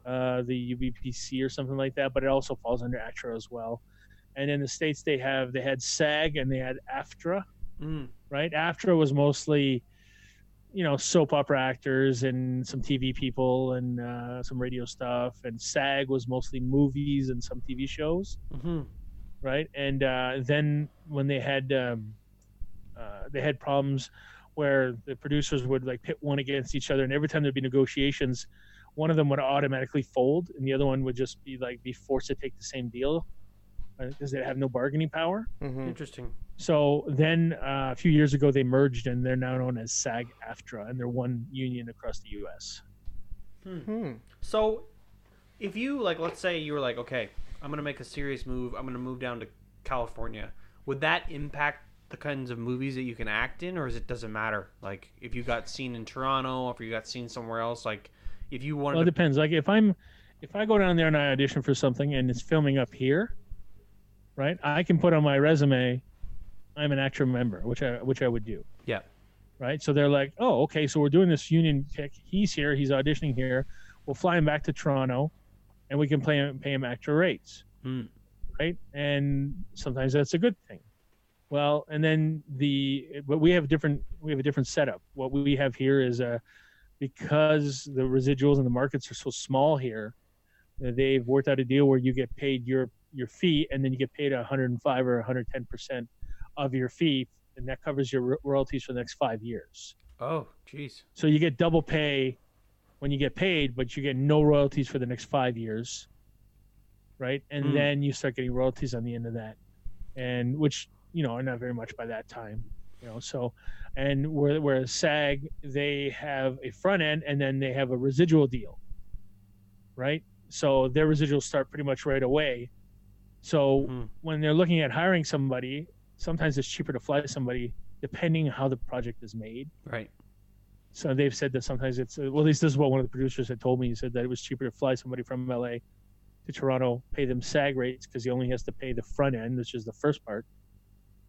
the UBPC or something like that, but it also falls under ACTRA as well. And in the States, they had SAG and they had AFTRA. Mm. Right? AFTRA was mostly, soap opera actors and some TV people and some radio stuff, and SAG was mostly movies and some TV shows. Mm-hmm. Right? And then when they had problems where the producers would like pit one against each other, and every time there'd be negotiations, one of them would automatically fold, and the other one would just be forced to take the same deal because they have no bargaining power. Mm-hmm. Interesting. So then a few years ago, they merged, and they're now known as SAG-AFTRA, and they're one union across the U.S. So, if you let's say you were like, okay, I'm gonna make a serious move. I'm gonna move down to California. Would that impact the kinds of movies that you can act in, or doesn't matter? Like, if you got seen in Toronto, or if you got seen somewhere else, like, if you wanted. Well, it depends. Like if I go down there and I audition for something and it's filming up here, right? I can put on my resume, I'm an ACTRA member, which I would do. Yeah. Right. So they're like, oh, okay. So we're doing this union pick. He's here. He's auditioning here. We'll fly him back to Toronto, and we can pay him ACTRA rates. Mm. Right. And sometimes that's a good thing. Well, and then but we have a different setup. What we have here is because the residuals and the markets are so small here, they've worked out a deal where you get paid your fee, and then you get paid 105 or 110% of your fee, and that covers your royalties for the next 5 years. Oh, jeez. So you get double pay when you get paid, but you get no royalties for the next 5 years, right? And then you start getting royalties on the end of that, and which are not very much by that time, So, and whereas SAG, they have a front end and then they have a residual deal, right? So their residuals start pretty much right away. So when they're looking at hiring somebody, sometimes it's cheaper to fly somebody depending on how the project is made. Right. So they've said that sometimes it's at least this is what one of the producers had told me. He said that it was cheaper to fly somebody from LA to Toronto, pay them SAG rates because he only has to pay the front end, which is the first part.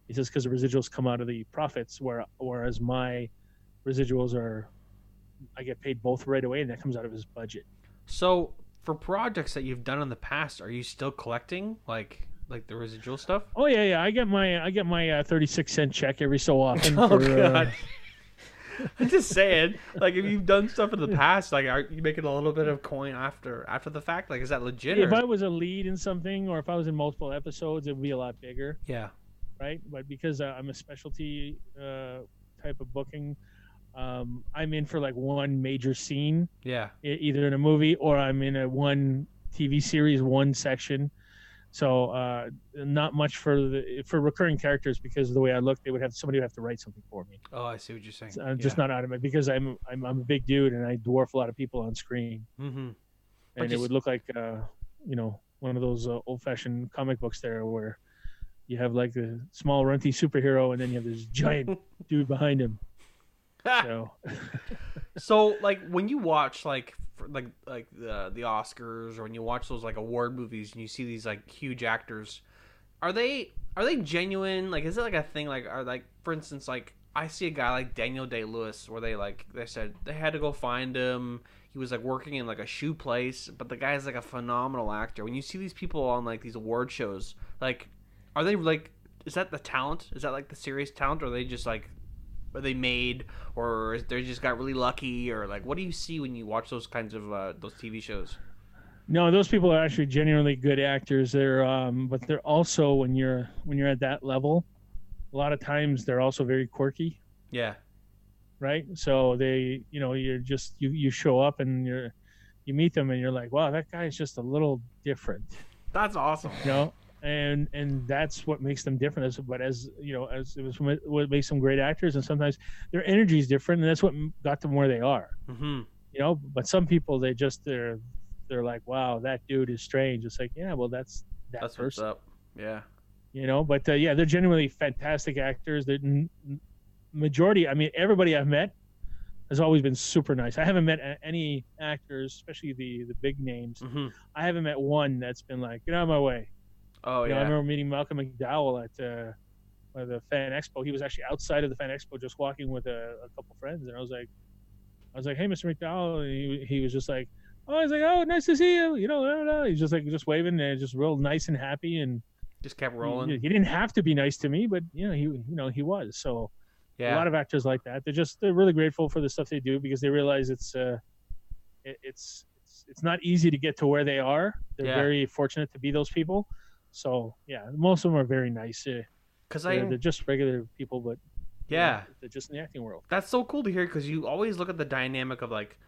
He says because the residuals come out of the profits, whereas my residuals I get paid both right away, and that comes out of his budget. So for projects that you've done in the past, are you still collecting like the residual stuff? Oh yeah. I get my 36-cent check every so often. Oh God. I'm just saying, like, if you've done stuff in the past, like, are you making a little bit of coin after the fact? Like, is that legit? If I was a lead in something, or if I was in multiple episodes, it would be a lot bigger. Yeah. Right, but because I'm a specialty type of booking, I'm in for like one major scene. Yeah. Either in a movie or I'm in a one TV series, one section. So not much for recurring characters, because of the way I look, somebody would have to write something for me. Oh, I see what you're saying. So I'm just not automatic because I'm a big dude and I dwarf a lot of people on screen. Mm-hmm. And it would look like one of those old-fashioned comic books there where you have like a small runty superhero and then you have this giant dude behind him. So like when you watch like the Oscars, or when you watch those like award movies and you see these like huge actors, are they genuine? Like, is it like a thing? Like, are like, for instance, like I see a guy like Daniel Day-Lewis where they said they had to go find him. He was like working in like a shoe place, but the guy's like a phenomenal actor. When you see these people on like these award shows, like, are they like, is that the talent? Is that like the serious talent, or are they just like, are they made, or they just got really lucky, or like, what do you see when you watch those kinds of those TV shows? No, those people are actually genuinely good actors. But they're also, when you're at that level, a lot of times they're also very quirky. Yeah. right? So you're just you show up and you meet them and you're like, wow, that guy is just a little different, That's awesome. and that's what makes them different. But as as it was what makes them great actors, and sometimes their energy is different, and that's what got them where they are. Mm-hmm. But some people they're like, wow, that dude is strange. It's like, yeah, well, that's That's person. what's up. Yeah. But they're genuinely fantastic actors. The majority, I mean, everybody I've met has always been super nice. I haven't met any actors, especially the big names. Mm-hmm. I haven't met one that's been like, get out of my way. Oh, I yeah. remember meeting Malcolm McDowell at the Fan Expo. He was actually outside of the Fan Expo, just walking with a couple friends, and I was like, hey, Mr. McDowell, and he was just like, oh, he's like, oh, nice to see you. He's just like just waving and just real nice and happy, and Just kept rolling. he didn't have to be nice to me, but he was. So a lot of actors like that. They're really grateful for the stuff they do because they realize it's not easy to get to where they are. They're very fortunate to be those people. So yeah, most of them are very nice. Because they're just regular people, but they're just in the acting world. That's so cool to hear because you always look at the dynamic of like,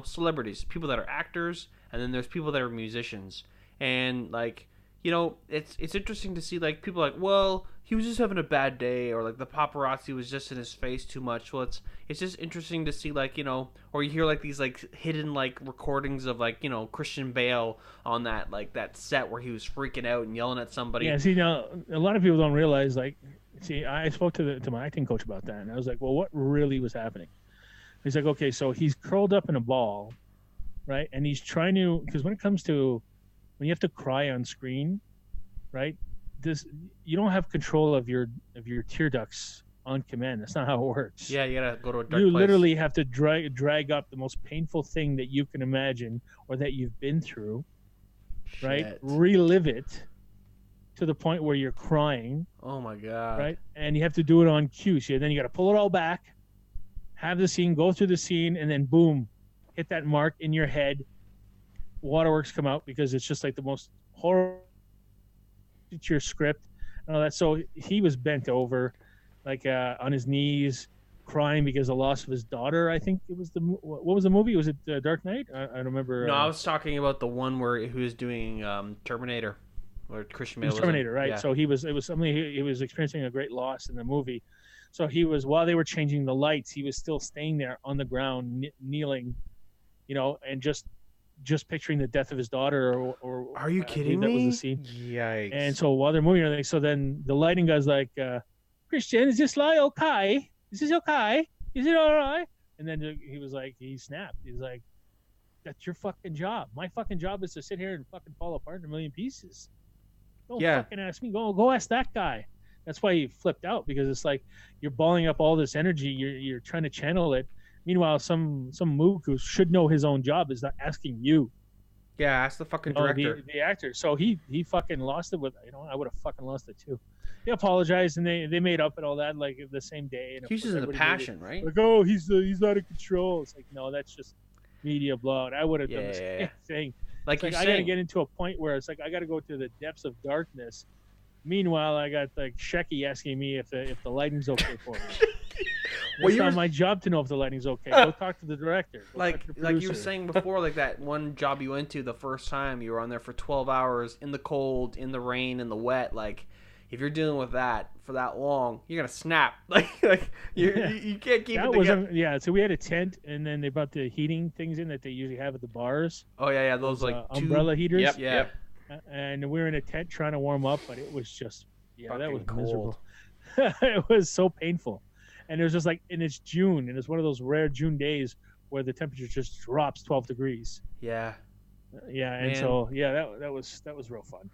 celebrities, people that are actors, and then there's people that are musicians. And like, it's interesting to see like people like, well, he was just having a bad day, or like the paparazzi was just in his face too much. Well, it's just interesting to see like, or you hear like these like hidden like recordings of like, Christian Bale on that set where he was freaking out and yelling at somebody. Yeah, see, now a lot of people don't realize, like, see, I spoke to my acting coach about that, and I was like, well, what really was happening? He's like, okay, so he's curled up in a ball, right? And he's trying to, because when you have to cry on screen, right? You don't have control of your tear ducts on command. That's not how it works. Yeah, you gotta go to a dark You place. literally have to drag up the most painful thing that you can imagine or that you've been through, right? Shit. Relive it to the point where you're crying. Oh my god. Right? And you have to do it on cue. So then you got to pull it all back, have the scene, go through the scene, and then boom, hit that mark in your head. Waterworks come out because it's just like the most horrible. It's your script and all that. So he was bent over, like on his knees, crying because of the loss of his daughter. I think it was what was the movie? Was it Dark Knight? I don't remember. No, I was talking about the one where he was doing Terminator, where Christian Bale was Terminator, in. right? Yeah. So it was something he was experiencing a great loss in the movie. So he was, while they were changing the lights, he was still staying there on the ground, kneeling, and just picturing the death of his daughter. Or Are you kidding me? That was the scene. Yikes. And so while they're moving everything, so then the lighting guy's like, Christian, is this light okay? Is this okay? Is it all right? And then he snapped. He's like, that's your fucking job. My fucking job is to sit here and fucking fall apart in a million pieces. Don't fucking ask me. Go ask that guy. That's why he flipped out, because it's like you're balling up all this energy. You're trying to channel it. Meanwhile, some mook who should know his own job is not asking you. Yeah, ask the fucking director. The actor. So he fucking lost it with, I would have fucking lost it too. He apologized and they made up and all that like the same day. And He's just in the passion, right? Like, oh, he's out of control. It's like, no, that's just media blowout. I would have done the same thing. Like I got to get into a point where it's like I got to go to the depths of darkness. Meanwhile, I got like Shecky asking me if the lighting's okay for me. It's not my job to know if the lighting's okay. Go talk to the director. Like you were saying before, like that one job you went to the first time, you were on there for 12 hours in the cold, in the rain, in the wet. Like, if you're dealing with that for that long, you're gonna snap. Like you can't keep it together. So we had a tent, and then they brought the heating things in that they usually have at the bars. Oh yeah, those like umbrella heaters. Yep. And we were in a tent trying to warm up, but it was just that was cold. miserable. It was so painful. And it was just like, and it's June, and it's one of those rare June days where the temperature just drops 12 degrees. Yeah. Yeah, and so that was real fun.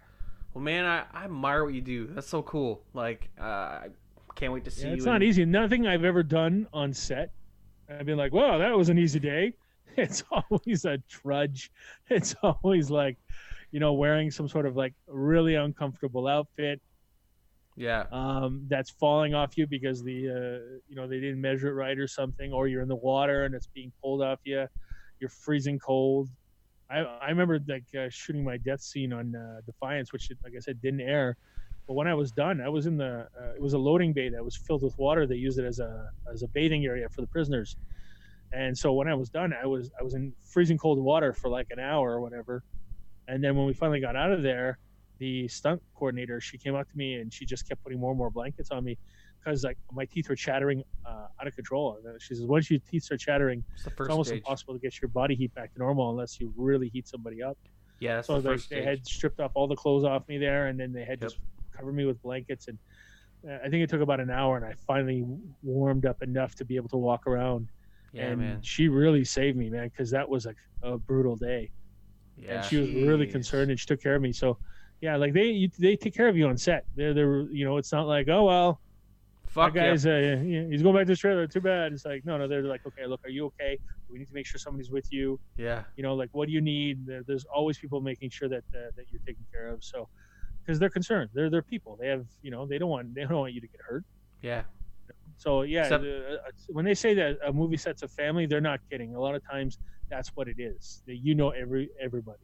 Well, man, I admire what you do. That's so cool. Like, I can't wait to see you. It's not easy. Nothing I've ever done on set, I've been like, "Wow, that was an easy day." It's always a trudge. It's always like, wearing some sort of like really uncomfortable outfit. Yeah. That's falling off you because they didn't measure it right or something, or you're in the water and it's being pulled off you. You're freezing cold. I remember like shooting my death scene on Defiance, which, like I said, didn't air. But when I was done, I was in the it was a loading bay that was filled with water. They used it as a bathing area for the prisoners. And so when I was done, I was in freezing cold water for like an hour or whatever. And then when we finally got out of there, the stunt coordinator, she came up to me and she just kept putting more and more blankets on me because like my teeth were chattering out of control. And she says, once your teeth start chattering, it's almost impossible to get your body heat back to normal unless you really heat somebody up. Yeah, so they had stripped off all the clothes off me there, and then they had just covered me with blankets. And I think it took about an hour, and I finally warmed up enough to be able to walk around. Yeah, and man. She really saved me, man, because that was like a brutal day. Yeah, and she was really concerned, and she took care of me. So, yeah, like they take care of you on set. They're it's not like, oh well, fuck that guy's he's going back to his trailer. Too bad. It's like no, they're like, okay, look, are you okay? We need to make sure somebody's with you. Yeah. Like what do you need? There's always people making sure that you're taken care of. So, because they're concerned, they're people. They have they don't want you to get hurt. Yeah. So yeah, when they say that a movie set's a family, they're not kidding. A lot of times that's what it is. Everybody.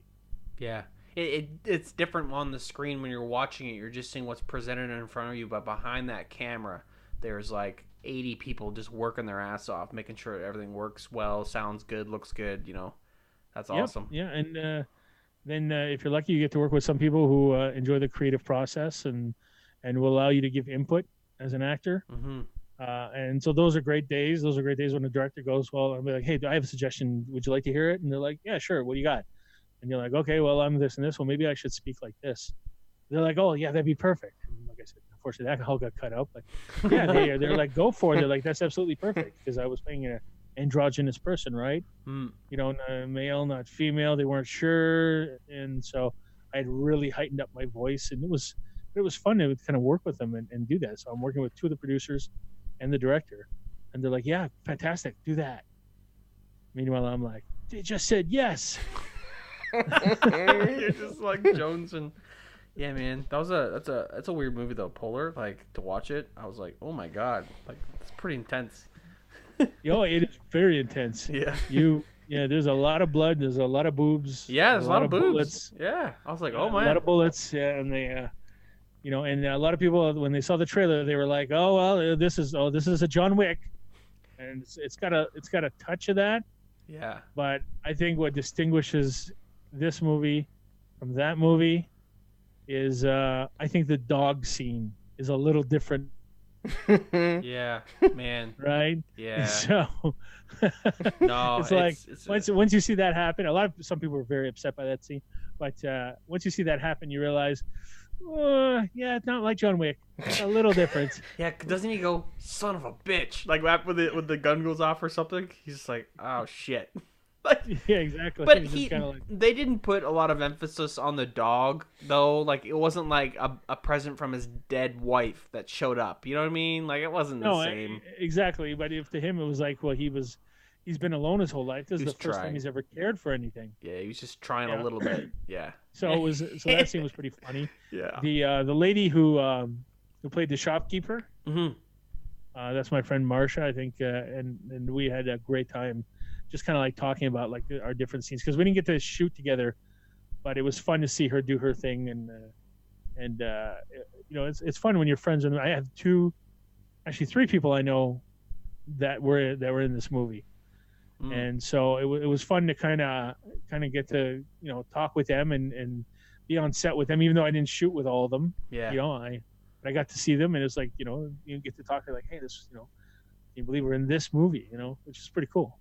Yeah. It's different on the screen when you're watching it. You're just seeing what's presented in front of you, but behind that camera, there's like 80 people just working their ass off, making sure everything works well, sounds good, looks good. That's awesome. Yeah, and then if you're lucky, you get to work with some people who enjoy the creative process and will allow you to give input as an actor. Mm-hmm. And so those are great days. Those are great days when the director goes, well, I'll be like, hey, I have a suggestion. Would you like to hear it? And they're like, yeah, sure. What do you got? And you're like, okay, well, I'm this and this. Well, maybe I should speak like this. They're like, oh, yeah, that'd be perfect. And like I said, unfortunately, that all got cut out. But yeah, they're like, go for it. They're like, that's absolutely perfect because I was playing an androgynous person, right? Mm. Not male, not female. They weren't sure. And so I had really heightened up my voice. And it was fun to kind of work with them and do that. So I'm working with two of the producers and the director, and they're like, yeah, fantastic, do that. Meanwhile, I'm like, they just said yes. You're just like Jones. And yeah, man, that's a weird movie though. Polar, like, to watch it, I was like, oh my god, like, it's pretty intense. It is very intense. Yeah. There's a lot of blood, there's a lot of boobs. Yeah, there's a lot of boobs. Bullets. Yeah, I was like, oh man, a lot of bullets. Yeah, and they and a lot of people, when they saw the trailer, they were like, "Oh well, this is a John Wick," and it's got a touch of that. Yeah. But I think what distinguishes this movie from that movie is, I think the dog scene is a little different. Yeah, man. Right. Yeah. So no, it's like once you see that happen, some people were very upset by that scene, but once you see that happen, you realize. Yeah, it's not like John Wick. It's a little different. Yeah, doesn't he go, son of a bitch? Like when the gun goes off or something, he's just like, oh shit. Like, yeah, exactly. But they didn't put a lot of emphasis on the dog though. Like it wasn't like a present from his dead wife that showed up. You know what I mean? Like it wasn't the same. Exactly. But if to him it was like, well, he's been alone his whole life. This is the first time he's ever cared for anything. Yeah, he was just trying a little bit. Yeah. So that scene was pretty funny. Yeah. The lady who played the shopkeeper. Mm-hmm. That's my friend Marsha, I think, and we had a great time, just kind of like talking about like our different scenes because we didn't get to shoot together, but it was fun to see her do her thing and it's fun when you're friends. And I have three people I know that were in this movie. And so it was fun to kind of get to talk with them and be on set with them, even though I didn't shoot with all of them. Yeah. I got to see them, and it's like you get to talk to like, hey, this can you believe we're in this movie, which is pretty cool.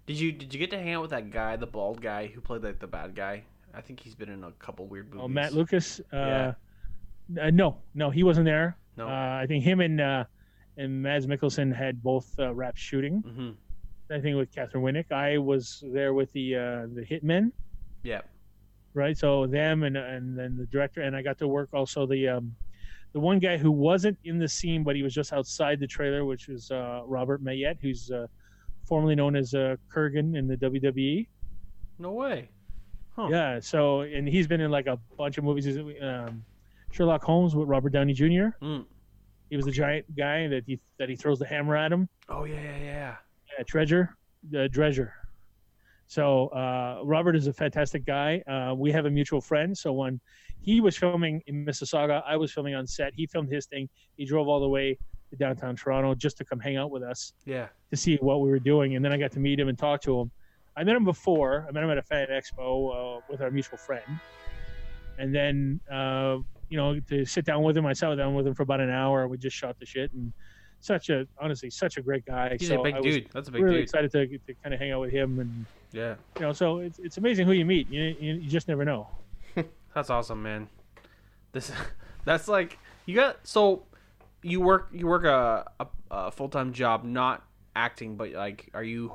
Did you get to hang out with that guy, the bald guy who played like the bad guy? I think he's been in a couple weird movies. Oh, Matt Lucas. Yeah. No, he wasn't there. No. I think him and Mads Mikkelsen had both wrapped shooting. Mm-hmm. I think with Catherine Winnick. I was there with the Hitmen. Yeah. Right. So them and then the director, and I got to work also the one guy who wasn't in the scene, but he was just outside the trailer, which was Robert Mayette, who's formerly known as Kurgan in the WWE. No way. Huh. Yeah. So and he's been in like a bunch of movies. Sherlock Holmes with Robert Downey Jr. Mm. He was the giant guy that he throws the hammer at him. Oh yeah. Yeah, Dredger. So Robert is a fantastic guy. We have a mutual friend. So when he was filming in Mississauga, I was filming on set. He filmed his thing. He drove all the way to downtown Toronto just to come hang out with us. Yeah. To see what we were doing, and then I got to meet him and talk to him. I met him before. I met him at a Fan Expo with our mutual friend, and then to sit down with him. I sat down with him for about an hour. We just shot the shit, and honestly such a great guy. He's a big dude. That's a big really dude. Excited to kind of hang out with him, and yeah, so it's amazing who you meet. You just never know. That's awesome, man. That's like you got so. You work a full-time job, not acting, but like, are you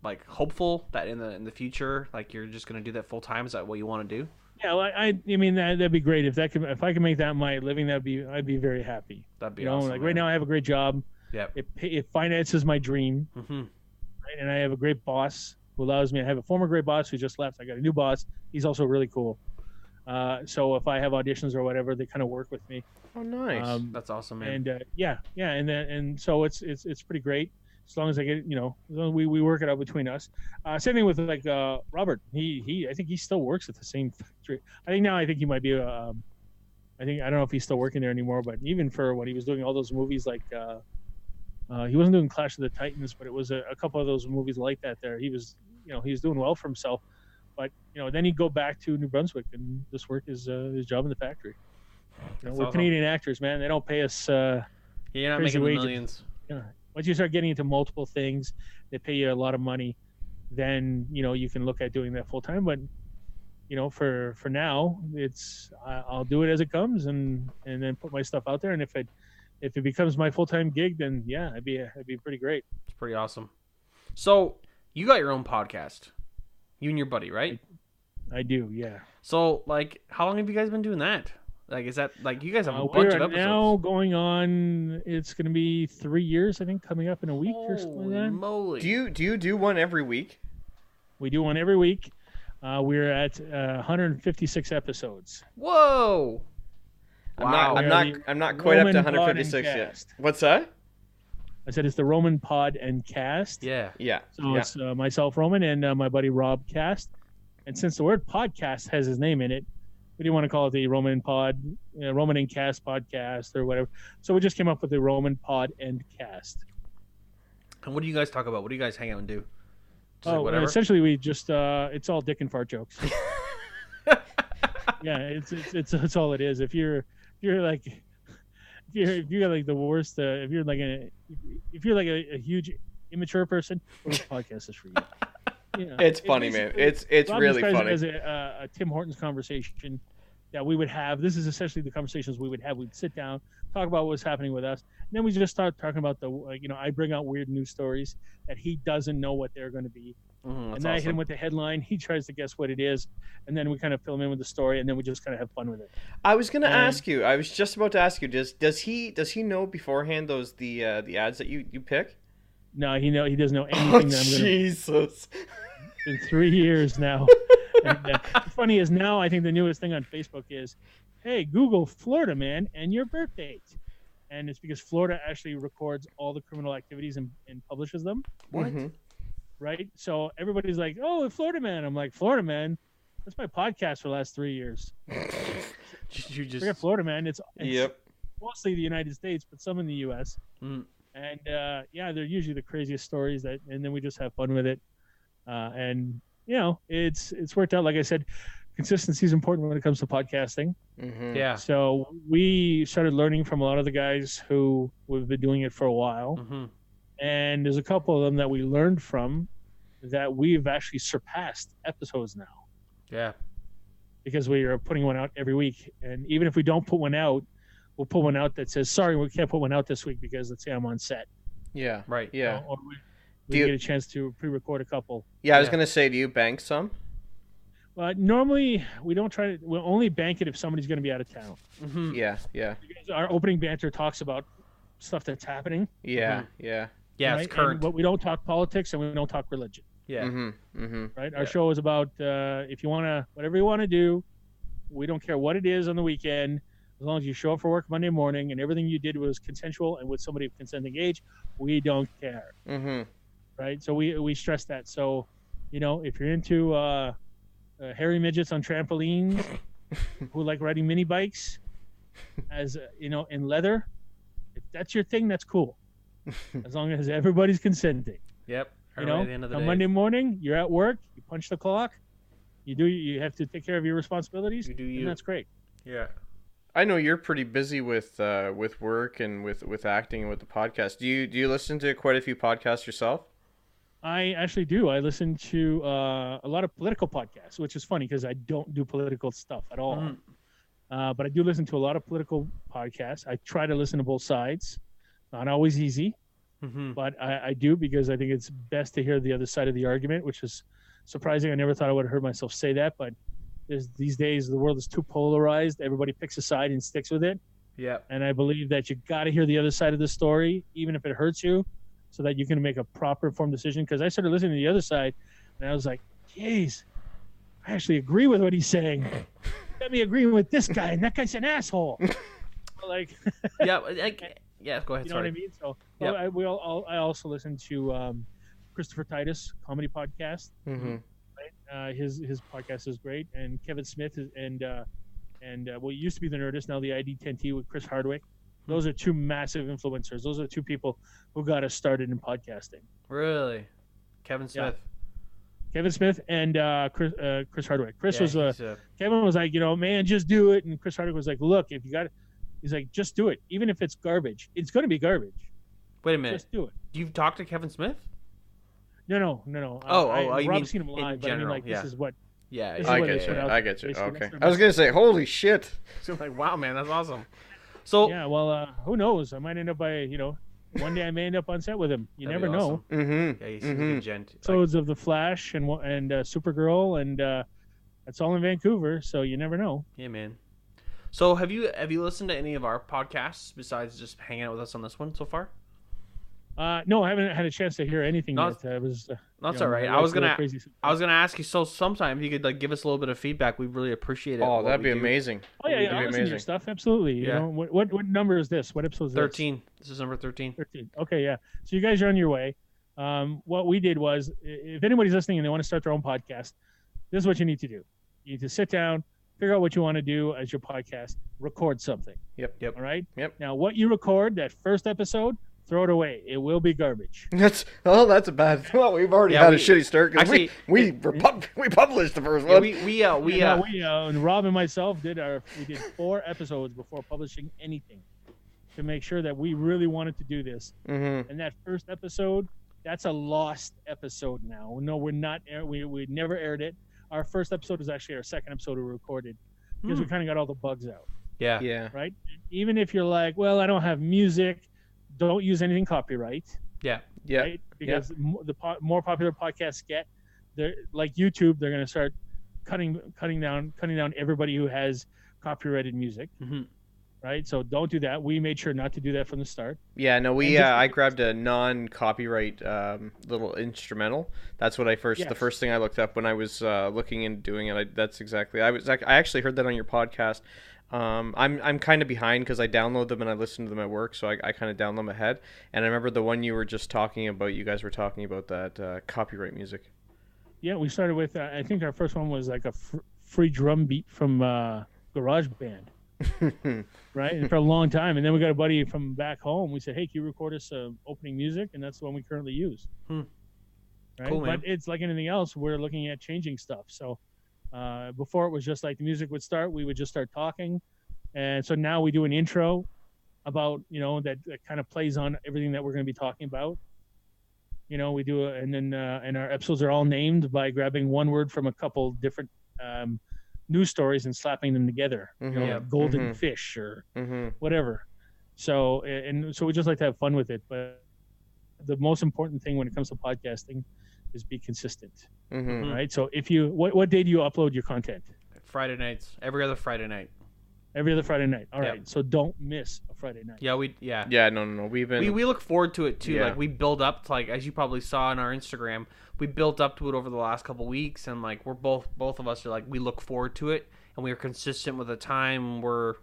like hopeful that in the future, like you're just gonna do that full time? Is that what you want to do? Yeah, well, I mean that'd be great if I could make that my living. I'd be very happy. That'd be awesome. Like right now, I have a great job. Yeah. It finances my dream. Mm-hmm. Right? And I have a great boss who allows me. I have a former great boss who just left. I got a new boss. He's also really cool. So if I have auditions or whatever, they kind of work with me. Oh, nice. That's awesome, man. And and so it's pretty great as long as I get we work it out between us. Same thing with like Robert. He I think he still works at the same factory. I think he might be I don't know if he's still working there anymore. But even for when he was doing all those movies like he wasn't doing Clash of the Titans, but it was a couple of those movies like that. There he was he was doing well for himself. But then he'd go back to New Brunswick and just work his job in the factory. We're awesome. Canadian actors, man. They don't pay us. You're not making wages. Millions. Yeah. Once you start getting into multiple things, they pay you a lot of money. Then you can look at doing that full time. But for now, I'll do it as it comes, and then put my stuff out there. And if it becomes my full time gig, then yeah, it'd be pretty great. It's pretty awesome. So you got your own podcast. You and your buddy, right? I do, yeah. So, like, how long have you guys been doing that? Like, is that, like, you guys have a bunch of episodes. Now going on, it's going to be 3 years, I think, coming up in a week or something like that. Holy moly. Do you do one every week? We do one every week. We're at 156 episodes. Whoa! Wow. I'm not quite up to 156 yet. What's that? I said it's the Roman Pod and Cast. Yeah. So it's myself, Roman, and my buddy Rob Cast. And since the word podcast has his name in it, we didn't want to call it the Roman Pod, Roman and Cast podcast or whatever. So we just came up with the Roman Pod and Cast. And what do you guys talk about? What do you guys hang out and do? Just like essentially we just it's all dick and fart jokes. Yeah, it's all it is. If you're like the worst, if you're like a huge immature person, well, this podcast is for you. Yeah. It's funny, man. It's Rob really funny. As a Tim Hortons conversation that we would have. This is essentially the conversations we would have. We'd sit down, talk about what's happening with us, and then we just start talking about I bring out weird news stories that he doesn't know what they're going to be. And then I hit him with the headline. He tries to guess what it is, and then we kind of fill him in with the story, and then we just kind of have fun with it. I was going to ask you. I was just about to ask you. Does he know beforehand the ads that you pick? No, he doesn't know anything. That I'm gonna, Jesus. In 3 years now. And, the funny is now I think the newest thing on Facebook is, hey, Google Florida man and your birth date. And it's because Florida actually records all the criminal activities and publishes them. What? Mm-hmm. Right? So everybody's like, oh, Florida man. I'm like, Florida man? That's my podcast for the last 3 years. You just forget Florida man. It's Yep. mostly the United States, but some in the U.S. Mm. And they're usually the craziest stories and then we just have fun with it. And it's worked out. Like I said, consistency is important when it comes to podcasting. Mm-hmm. Yeah. So we started learning from a lot of the guys who have been doing it for a while. Mm-hmm. And there's a couple of them that we learned from that we've actually surpassed episodes now. Yeah. Because we are putting one out every week. And even if we don't put one out, we'll put one out that says, sorry, we can't put one out this week because let's say I'm on set. Yeah. Right. Yeah. Or we get a chance to pre-record a couple. Yeah, I was going to say, do you bank some? Normally, we don't try to. We'll only bank it if somebody's going to be out of town. Mm-hmm. Yeah. Because our opening banter talks about stuff that's happening. Yeah. Mm-hmm. Yeah. Yeah, right? it's current. But we don't talk politics and we don't talk religion. Yeah. Mm-hmm. Mm-hmm. Right? Our show is about if you want to, whatever you want to do, we don't care what it is on the weekend. As long as you show up for work Monday morning and everything you did was consensual and with somebody of consenting age, we don't care. Mm-hmm. Right? So we stress that. So if you're into hairy midgets on trampolines who like riding mini bikes, in leather, if that's your thing, that's cool. As long as everybody's consenting. Yep. At the end of the on day. Monday morning, you're at work, you punch the clock, you have to take care of your responsibilities, You do and you. that's great. Yeah. I know you're pretty busy with work and with acting and with the podcast. Do you listen to quite a few podcasts yourself? I actually do. I listen to a lot of political podcasts, which is funny because I don't do political stuff at all. But I do listen to a lot of political podcasts. I try to listen to both sides. Not always easy, but I do because I think it's best to hear the other side of the argument, which is surprising. I never thought I would have heard myself say that, but these days the world is too polarized. Everybody picks a side and sticks with it. Yeah. And I believe that you got to hear the other side of the story, even if it hurts you, so that you can make a proper informed decision. Because I started listening to the other side, and I was like, geez, I actually agree with what he's saying. Let me agree with this guy, and that guy's an asshole. Like, Yeah. Yeah. Go ahead. you know Sorry. what I mean? So Yep. I also listen to Christopher Titus comedy podcast. His podcast is great, and Kevin Smith and what used to be the Nerdist, now the ID10T with Chris Hardwick. Those are two massive influencers. Those are two people who got us started in podcasting. Really? Kevin Smith. Kevin Smith and Chris Hardwick. Chris was he's, Kevin was like, man, just do it, and Chris Hardwick was like, look, if you got it, he's like, just do it, even if it's garbage. It's going to be garbage. Wait a minute. Just do it. You've talked to Kevin Smith? No. You Rob's mean seen him live, in but I mean, general, like, yeah. this is what. Yeah. This is I what get it's you. about. I get you. Basically, Okay. that's their I was gonna say, holy shit. So I'm like, wow, man, that's awesome. So Yeah, well, who knows? I might end up one day I may end up on set with him. You That'd never be know. awesome. Mm-hmm. yeah, he's a good gent. Episodes of The Flash and Supergirl, and that's all in Vancouver, so you never know. Yeah, man. So have you listened to any of our podcasts besides just hanging out with us on this one so far? No, I haven't had a chance to hear anything Not- yet. I was. That's my all right. I life's was a little gonna crazy. ask you. So sometime if you could give us a little bit of feedback, we'd really appreciate it. Oh, what that'd we be do. amazing. Oh yeah, That'd I'll be listen to your amazing. stuff. Absolutely. Yeah. What number is this? What episode is this? 13. This is number 13. 13. Okay, yeah. So you guys are on your way. What we did was, if anybody's listening and they want to start their own podcast, this is what you need to do. You need to sit down, figure out what you want to do as your podcast, record something. Yep. All right. Yep. Now, what you record that first episode, throw it away. It will be garbage. That's a bad. Well, we've already Yeah, had we- a shitty start because actually, we published the first Yeah, one. we And Rob and myself did 4 episodes before publishing anything to make sure that we really wanted to do this. Mm-hmm. And that first episode, that's a lost episode now. No, we're not. We never aired it. Our first episode was actually our second episode we recorded because we kind of got all the bugs out. yeah. Yeah. Right. Even if you're like, well, I don't have music, don't use anything copyright. Yeah. Yeah. Right? Because more popular podcasts get, they're like YouTube, they're going to start cutting down everybody who has copyrighted music. Mm-hmm. Right. So don't do that. We made sure not to do that from the start. Yeah, no, And just- I grabbed a non-copyright little instrumental. That's what the Yes. first thing I looked up when I was looking into doing it. That's exactly. I actually heard that on your podcast. I'm kind of behind because I download them and I listen to them at work, so I kind of download them ahead. And I remember the one you were just talking about. You guys were talking about that copyright music. Yeah, we started with, I think our first one was like a free drum beat from GarageBand. Right, and for a long time, and then we got a buddy from back home. We said, "Hey, can you record us opening music?" And that's the one we currently use. Right, Cool, man. but it's like anything else. We're looking at changing stuff. So before it was just like the music would start, we would just start talking, and so now we do an intro about that kind of plays on everything that we're going to be talking about. We do and then and our episodes are all named by grabbing one word from a couple different news stories and slapping them together. Mhm. Like golden Mhm. fish or Mm-hmm. whatever. So so we just like to have fun with it. But the most important thing when it comes to podcasting is be consistent, Mm-hmm. right? So if you what day do you upload your content? Friday nights. Every other Friday night. Every other Friday night. All Yep. right. So don't miss a Friday night. Yeah. Yeah, no. We've been. We look forward to it too. Yeah. Like we build up to, as you probably saw on our Instagram, we built up to it over the last couple weeks, and we're both of us are we look forward to it, and we are consistent with the time. We're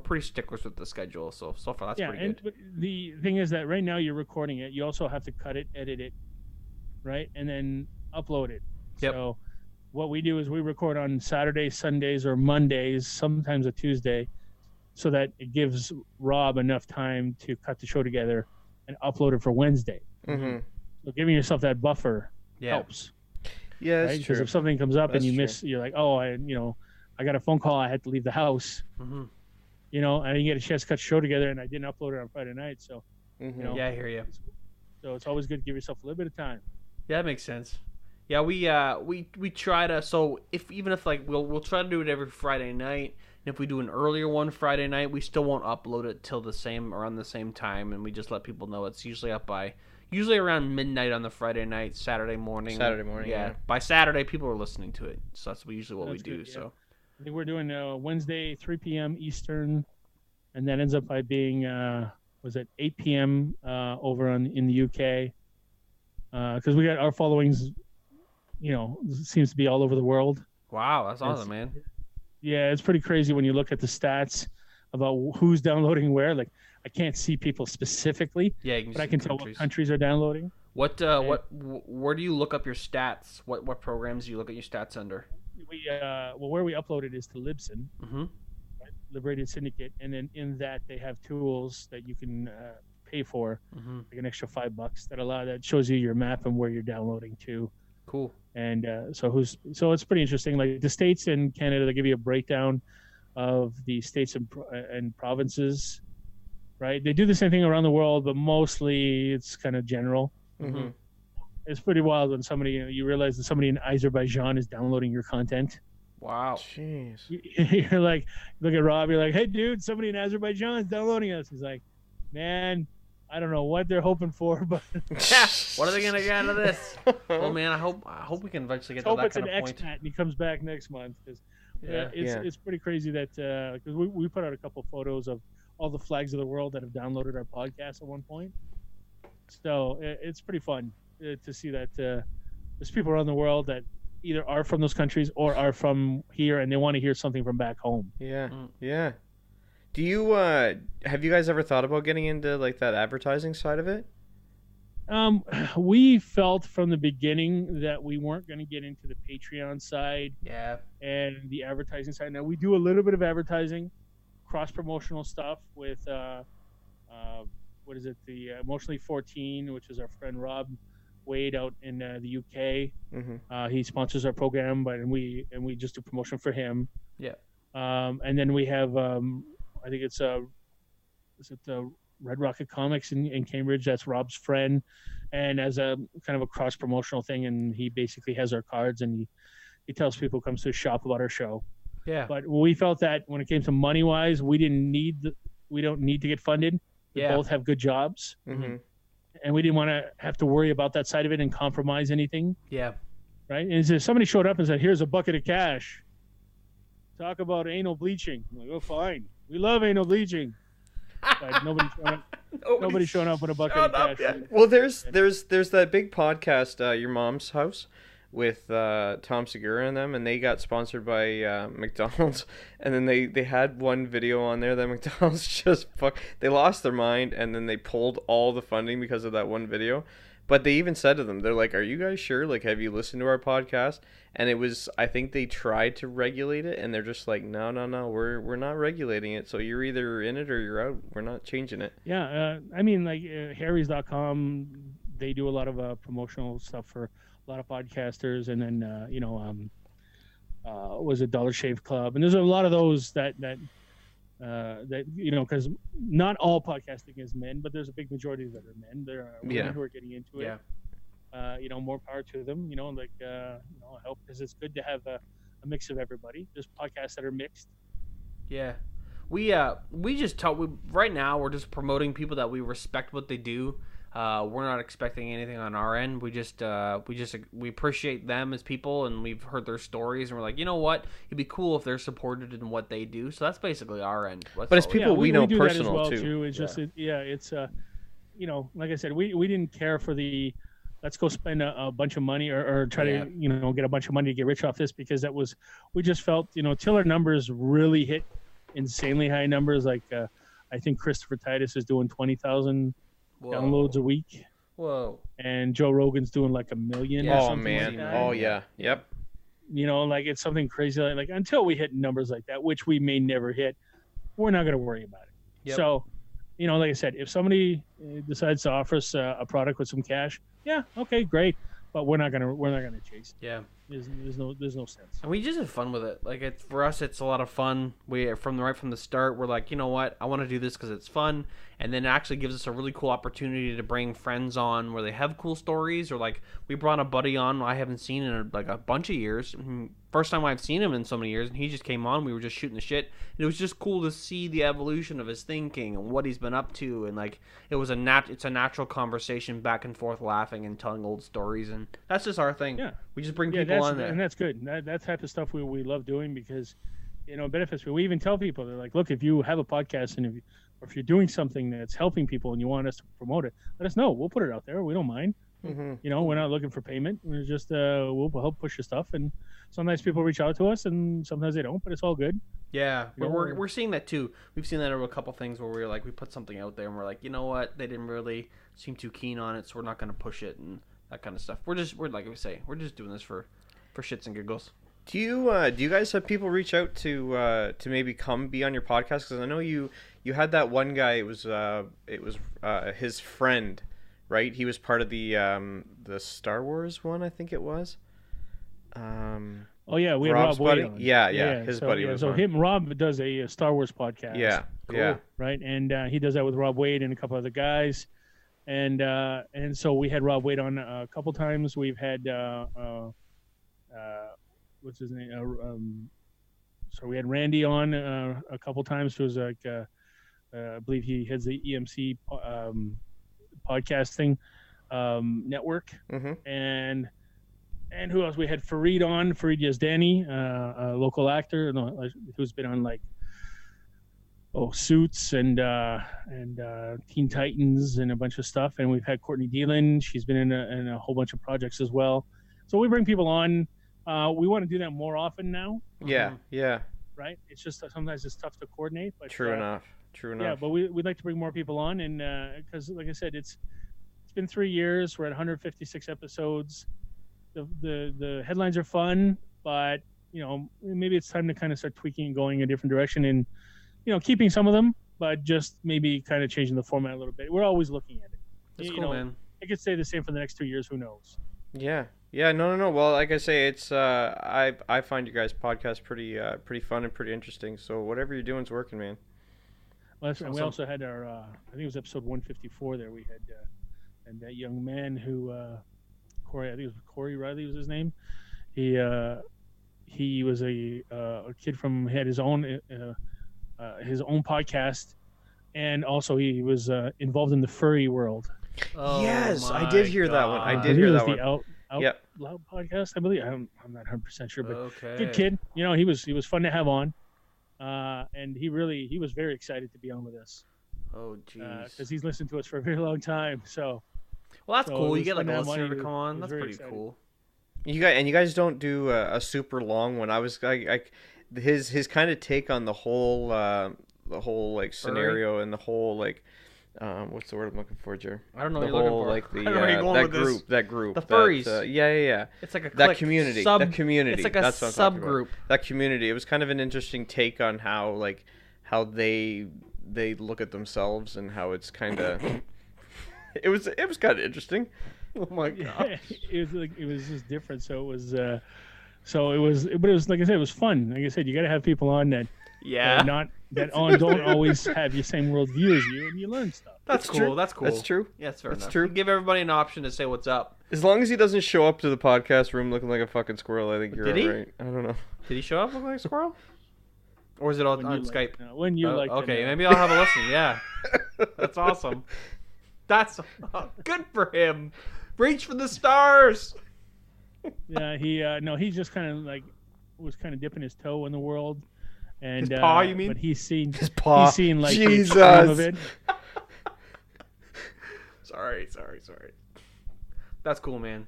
pretty sticklers with the schedule. So far that's pretty and good. but the thing is that right now you're recording it. You also have to cut it, edit it, right? And then upload it. Yep. So what we do is we record on Saturdays, Sundays, or Mondays, sometimes a Tuesday, so that it gives Rob enough time to cut the show together and upload it for Wednesday. Mm-hmm. So giving yourself that buffer Yeah. helps. Yeah, that's Right? Because true. if something comes up That's and you true. miss, you're like, oh, I got a phone call, I had to leave the house. Mm-hmm. I didn't get a chance to cut the show together, and I didn't upload it on Friday night. So, Mhm. Yeah, I hear you. so it's always good to give yourself a little bit of time. Yeah, that makes sense. Yeah, we try to, so even if like we'll try to do it every Friday night. And if we do an earlier one Friday night, we still won't upload it till around the same time, and we just let people know it's usually up by around midnight on the Friday night, Saturday morning. Yeah. By Saturday, people are listening to it, so that's usually what That's we do. good, yeah. So I think we're doing Wednesday, 3 p.m. Eastern, and that ends up by being 8 p.m. Over in the UK, because we got our followings, seems to be all over the world. wow, that's awesome, man. Yeah, it's pretty crazy when you look at the stats about who's downloading where. Like, I can't see people specifically, Yeah, you can but I see can tell what countries are downloading. Where do you look up your stats? What programs do you look at your stats under? Where we upload it is to Libsyn, Mm-hmm. Liberated Syndicate, and then in that they have tools that you can pay for, Mm-hmm. like an extra $5 that shows you your map and where you're downloading to. Cool. And so it's pretty interesting. Like the states in Canada, they give you a breakdown of the states and provinces, right? They do the same thing around the world, but mostly it's kind of general. Mm-hmm. It's pretty wild when you realize that somebody in Azerbaijan is downloading your content. Wow. Jeez. You're like, look at Rob. You're like, hey, dude, somebody in Azerbaijan is downloading us. He's like, man, I don't know what they're hoping for, but What are they gonna get out of this? Well, man, I hope we can eventually get to hope that it's kind an of point. expat and he comes back next month. Because it's pretty crazy that because we put out a couple photos of all the flags of the world that have downloaded our podcast at one point. So it's pretty fun to see that there's people around the world that either are from those countries or are from here and they want to hear something from back home. Yeah. Yeah. Do you have you guys ever thought about getting into like that advertising side of it? We felt from the beginning that we weren't going to get into the Patreon side Yeah. and the advertising side. Now we do a little bit of advertising, cross promotional stuff with the Emotionally 14, which is our friend Rob Wade out in the UK. Mm-hmm. He sponsors our program, and we just do promotion for him. Yeah. And then we have I think it's the Red Rocket Comics in Cambridge. That's Rob's friend, and as a kind of a cross promotional thing, and he basically has our cards and he tells people who comes to his shop about our show. Yeah. But we felt that when it came to money wise, we don't need to get funded. We Yeah. both have good jobs, Mm-hmm. and we didn't want to have to worry about that side of it and compromise anything. Yeah. Right? And if somebody showed up and said, "Here's a bucket of cash. Talk about anal bleaching." I'm like, "Oh, fine. We love anal bleaching." But nobody's showing up with a bucket of cash. Yet. Well, there's that big podcast, Your Mom's House, with Tom Segura and them, and they got sponsored by McDonald's, and then they had one video on there that McDonald's just they lost their mind, and then they pulled all the funding because of that one video. But they even said to them, they're like, "Are you guys sure? Like, have you listened to our podcast?" And it was, I think they tried to regulate it, and they're just like, no, we're not regulating it. So you're either in it or you're out. We're not changing it. Yeah, I mean, like Harry's.com, they do a lot of promotional stuff for a lot of podcasters, and then was it Dollar Shave Club, and there's a lot of those that because not all podcasting is men, but there's a big majority that are men. There are women who are getting into it. Yeah. More power to them. I hope, because it's good to have a mix of everybody. There's podcasts that are mixed. Yeah. We just right now we're just promoting people that we respect what they do. We're not expecting anything on our end. We appreciate them as people, and we've heard their stories, and we're like, you know what? It'd be cool if they're supported in what they do. So that's basically our end. But it's people we know do personal that as well, too. It's just it's like I said, we didn't care for the let's go spend a bunch of money or try to get a bunch of money to get rich off this, because we just felt till our numbers really hit insanely high numbers. Like I think Christopher Titus is doing 20,000 downloads a week. Whoa. and Joe Rogan's doing like 1 million. Yeah, or Oh something man. like that. Oh yeah. Yep. You know, like it's something crazy. Like until we hit numbers like that, which we may never hit, we're not going to worry about it. Yep. So, you know, like I said, if somebody decides to offer us a product with some cash, yeah, okay, great, but we're not gonna chase it. Yeah. There's no sense. And we just have fun with it. Like for us, it's a lot of fun. We right from the start, we're like, you know what? I want to do this because it's fun, and then it actually gives us a really cool opportunity to bring friends on where they have cool stories. Or like we brought a buddy on I haven't seen in like a bunch of years. First time I've seen him in so many years, and he just came on. We were just shooting the shit, and it was just cool to see the evolution of his thinking and what he's been up to. And like it was it's a natural conversation, back and forth, laughing and telling old stories, and that's just our thing. Yeah. We just bring people on there. And that's good. That type of stuff we love doing because, you know, it benefits. We even tell people, they're like, look, if you have a podcast and if you're doing something that's helping people and you want us to promote it, let us know. We'll put it out there. We don't mind. Mm-hmm. You know, we're not looking for payment. We're just we'll help push your stuff. And sometimes people reach out to us and sometimes they don't, but it's all good. Yeah, we're seeing that too. We've seen that over a couple things where we're like, we put something out there and we're like, you know what, they didn't really seem too keen on it, so we're not going to push it and that kind of stuff. We're like we say, we're just doing this for shits and giggles. Do you guys have people reach out to maybe come be on your podcast? Because I know you had that one guy. It was his friend, right? He was part of the Star Wars one, I think it was. Oh yeah, we had Rob's Rob buddy. Wade on. Yeah, his buddy was so on. Rob does a Star Wars podcast. Yeah, Cool. yeah. Right, and he does that with Rob Wade and a couple other guys, and so we had Rob Wade on a couple times. We've had what's his name? So we had Randy on a couple times. Who was like I believe he heads the EMC podcasting network, Mm-hmm. and who else? We had Fareed on, Fareed Yazdani, a local actor who's been on like Suits and Teen Titans and a bunch of stuff. And we've had Courtney Dealan. She's been in a whole bunch of projects as well. So we bring people on. We want to do that more often now. Yeah, yeah. Right. It's just sometimes it's tough to coordinate. But True enough. Yeah, but we'd like to bring more people on, and because like I said, it's been 3 years. We're at 156 episodes. The headlines are fun, but you know, maybe it's time to kind of start tweaking and going a different direction, and you know, keeping some of them, but just maybe kind of changing the format a little bit. We're always looking at it. That's you cool, know, man. It could stay the same for the next 2 years. Who knows? Yeah. No. Well, like I say, it's I find you guys' podcast pretty fun and pretty interesting. So whatever you're doing is working, man. Well, and we also had our I think it was episode 154. There we had and that young man who Corey, I think it was Corey Riley was his name. He was a kid from had his own podcast, and also he was involved in the furry world. Oh, Yes, I my did hear that one. I God. did hear it was that one. the Out Yep. Loud podcast, I believe. I'm not 100% sure, but Okay. good kid. You know, he was fun to have on, and he was very excited to be on with us Oh, jeez. because he's listened to us for a very long time. So Well, that's so cool. it You was get like fun a to have listener on. to He come was on. That's very pretty excited. cool. You guys don't do a super long one. I was like his kind of take on the whole like scenario and the whole like what's the word I'm looking for, Jer? I don't know The what you're whole looking like for. the I don't know where you're going with that group The furries. yeah. It's like a That clique, community. sub- That community. It's like a That's what I'm talking about. subgroup. That community. It was kind of an interesting take on how they look at themselves and how it's kind of it was kind of interesting. Oh my god. it was just different. So it was but it was like I said, it was fun. Like I said, you got to have people on that Yeah. don't always have your same worldview as you, and you learn stuff. That's true. cool. That's cool. That's true. Yeah, that's fair That's enough. true. Give everybody an option to say what's up. As long as he doesn't show up to the podcast room looking like a fucking squirrel, I think you're Did he? all right. I don't know. Did he show up looking like a squirrel? Or is it all When on you Skype? when you like to okay, know. maybe I'll have a listen. Yeah. That's awesome. That's good for him. Reach for the stars. Yeah, he's just kind of like was kind of dipping his toe in the world, and His paw, you mean? But he's seen paw. He's seen like Jesus. the extreme of it. Sorry. That's cool, man.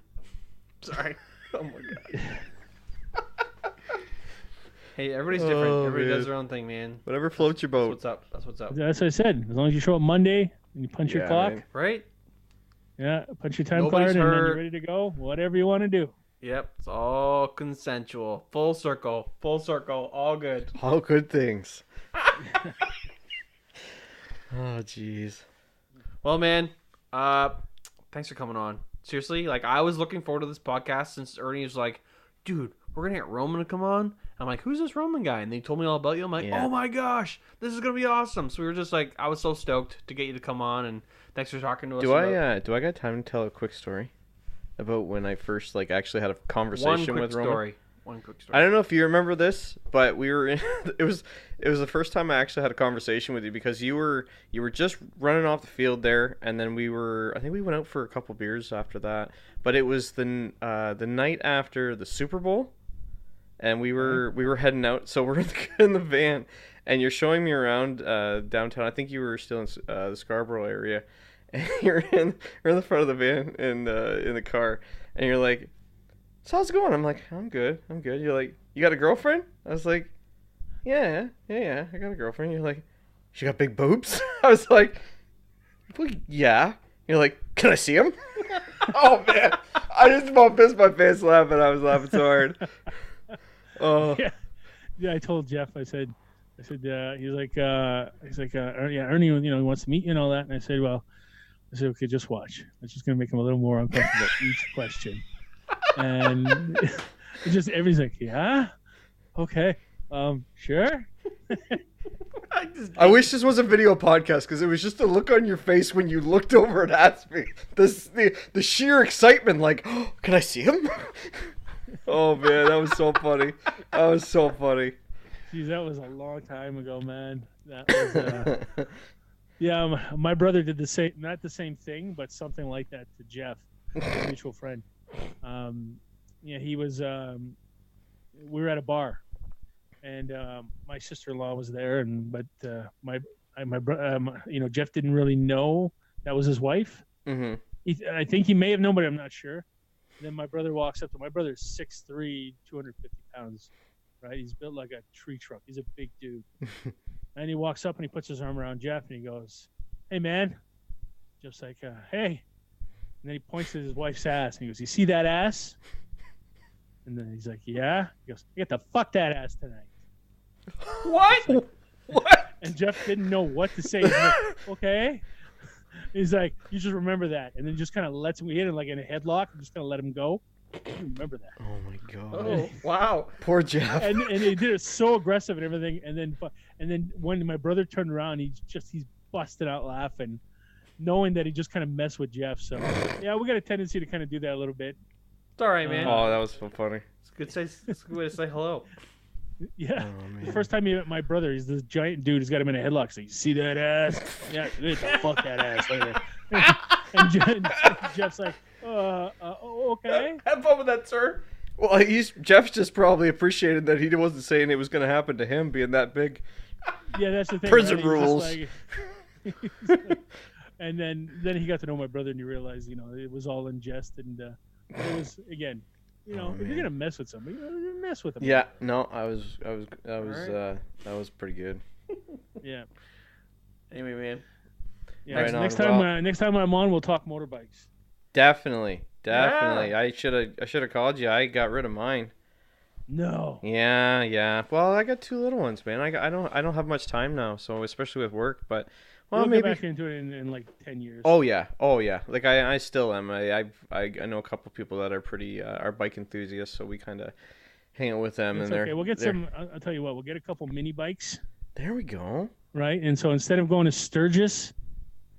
Sorry. Oh my god. Hey, everybody's different. Oh, Everybody man. does their own thing, man. Whatever floats your That's boat. what's up. That's what's up. That's what I said. As long as you show up Monday and you punch your Yeah, clock, man. Right? Yeah, punch your time Nobody's card, and then hurt. you're ready to go. Whatever you want to do. Yep, it's all consensual. Full circle, all good. All good things. Oh, jeez. Well, man, thanks for coming on. Seriously, like, I was looking forward to this podcast since Ernie was like, dude, we're gonna get Roman to come on. I'm like, who's this Roman guy? And they told me all about you. I'm like, Yeah. oh my gosh, this is gonna be awesome. So we were just like, I was so stoked to get you to come on, and thanks for talking to us. Do I got time to tell a quick story about when I first like actually had a conversation with Roman? One quick story. I don't know if you remember this, but we were in, it was the first time I actually had a conversation with you because you were just running off the field there, and then I think we went out for a couple beers after that. But it was the night after the Super Bowl, and we were heading out. So we're in the van, and you're showing me around downtown. I think you were still in the Scarborough area, and you're in the front of the van in the car, and you're like, so how's it going? I'm like, I'm good. You're like, you got a girlfriend? I was like, yeah, I got a girlfriend. You're like, she got big boobs? I was like, well, yeah. You're like, can I see them? Oh, man. I just about pissed my face laughing. I was laughing so hard. Oh. Yeah, I told Jeff, I said, he's like, Ernie, he wants to meet you and all that. And I said, okay, just watch. It's just going to make him a little more uncomfortable each question. And it's just everybody's like, yeah, okay, sure. I wish this was a video podcast because it was just the look on your face when you looked over and asked me. The sheer excitement, like, oh, can I see him? Oh man, that was so funny. Geez, that was a long time ago, man. That was, yeah, my brother did the same, not the same thing, but something like that to Jeff, a mutual friend. He was. We were at a bar, and my sister-in-law was there, but Jeff didn't really know that was his wife. Mm-hmm. I think he may have known, but I'm not sure. Then my brother walks up to. My brother's 6'3", 250 pounds, right? He's built like a tree trunk. He's a big dude, and he walks up and he puts his arm around Jeff and he goes, "Hey, man," Jeff's like, "Hey." And then he points at his wife's ass and he goes, "You see that ass?" And then he's like, "Yeah." He goes, "I get to fuck that ass tonight." What? Like, What? And Jeff didn't know what to say. He's like, okay. He's like, "You just remember that." And then just kind of lets him, we hit him like in a headlock and just kind of let him go. You remember that. Oh my god. Oh, wow. Poor Jeff. And he did it so aggressive and everything. And then when my brother turned around, he's busted out laughing, knowing that he just kind of messed with Jeff. So yeah, we got a tendency to kind of do that a little bit. It's all right, man. Oh, that was so funny. It's a good way to say hello. Yeah. Oh, man. The first time he met my brother, he's this giant dude who's got him in a headlock. So you see that ass? Yeah, fuck that ass later. And Jeff's like, okay. Have fun with that, sir. Well, Jeff's just probably appreciated that he wasn't saying it was going to happen to him being that big. Yeah, that's the thing. Prison right? rules. And then he got to know my brother, and he realized, it was all in jest, and it was, again, if you're gonna mess with somebody, mess with them. Yeah, no, that was pretty good. Yeah. Anyway, man. Yeah. Right next on. next time I'm on, we'll talk motorbikes. Definitely. Yeah. I should have called you. I got rid of mine. No. Yeah. Well, I got two little ones, man. I don't have much time now, so especially with work, but We'll maybe get back into it in like 10 years. Oh yeah. Like I still am. I know a couple people that are pretty are bike enthusiasts, so we kind of hang out with them. It's and okay. We'll get some. I'll tell you what. We'll get a couple mini bikes. There we go. Right, and so instead of going to Sturgis,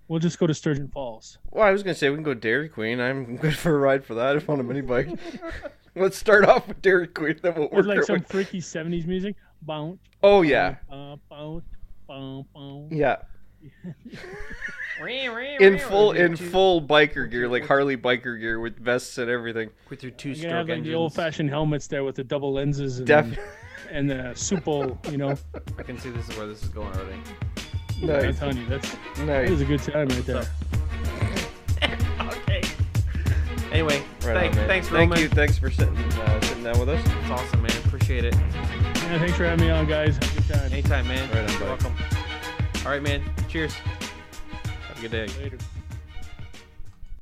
we'll just go to Sturgeon Falls. Well, I was gonna say we can go Dairy Queen. I'm good for a ride for that. If on a mini bike. Let's start off with Dairy Queen, then we'll work With like our some way. freaky 70s music. Bounce. Oh yeah. Bounce. Yeah. in full biker gear, like Harley biker gear with vests and everything. With your You two-stroke have like engines. the old-fashioned helmets there with the double lenses and and the supple, I can see this is where this is going already. I'm Nice. telling you, that Nice. is a good time right there. Okay. Anyway, Right on, man. thanks, Roman. Thank you. Thanks for sitting down with us. It's awesome, man. Appreciate it. Yeah, thanks for having me on, guys. Have a good time. Anytime, man. Right on, You're buddy. welcome. All right, man. Cheers. Have a good day. Later.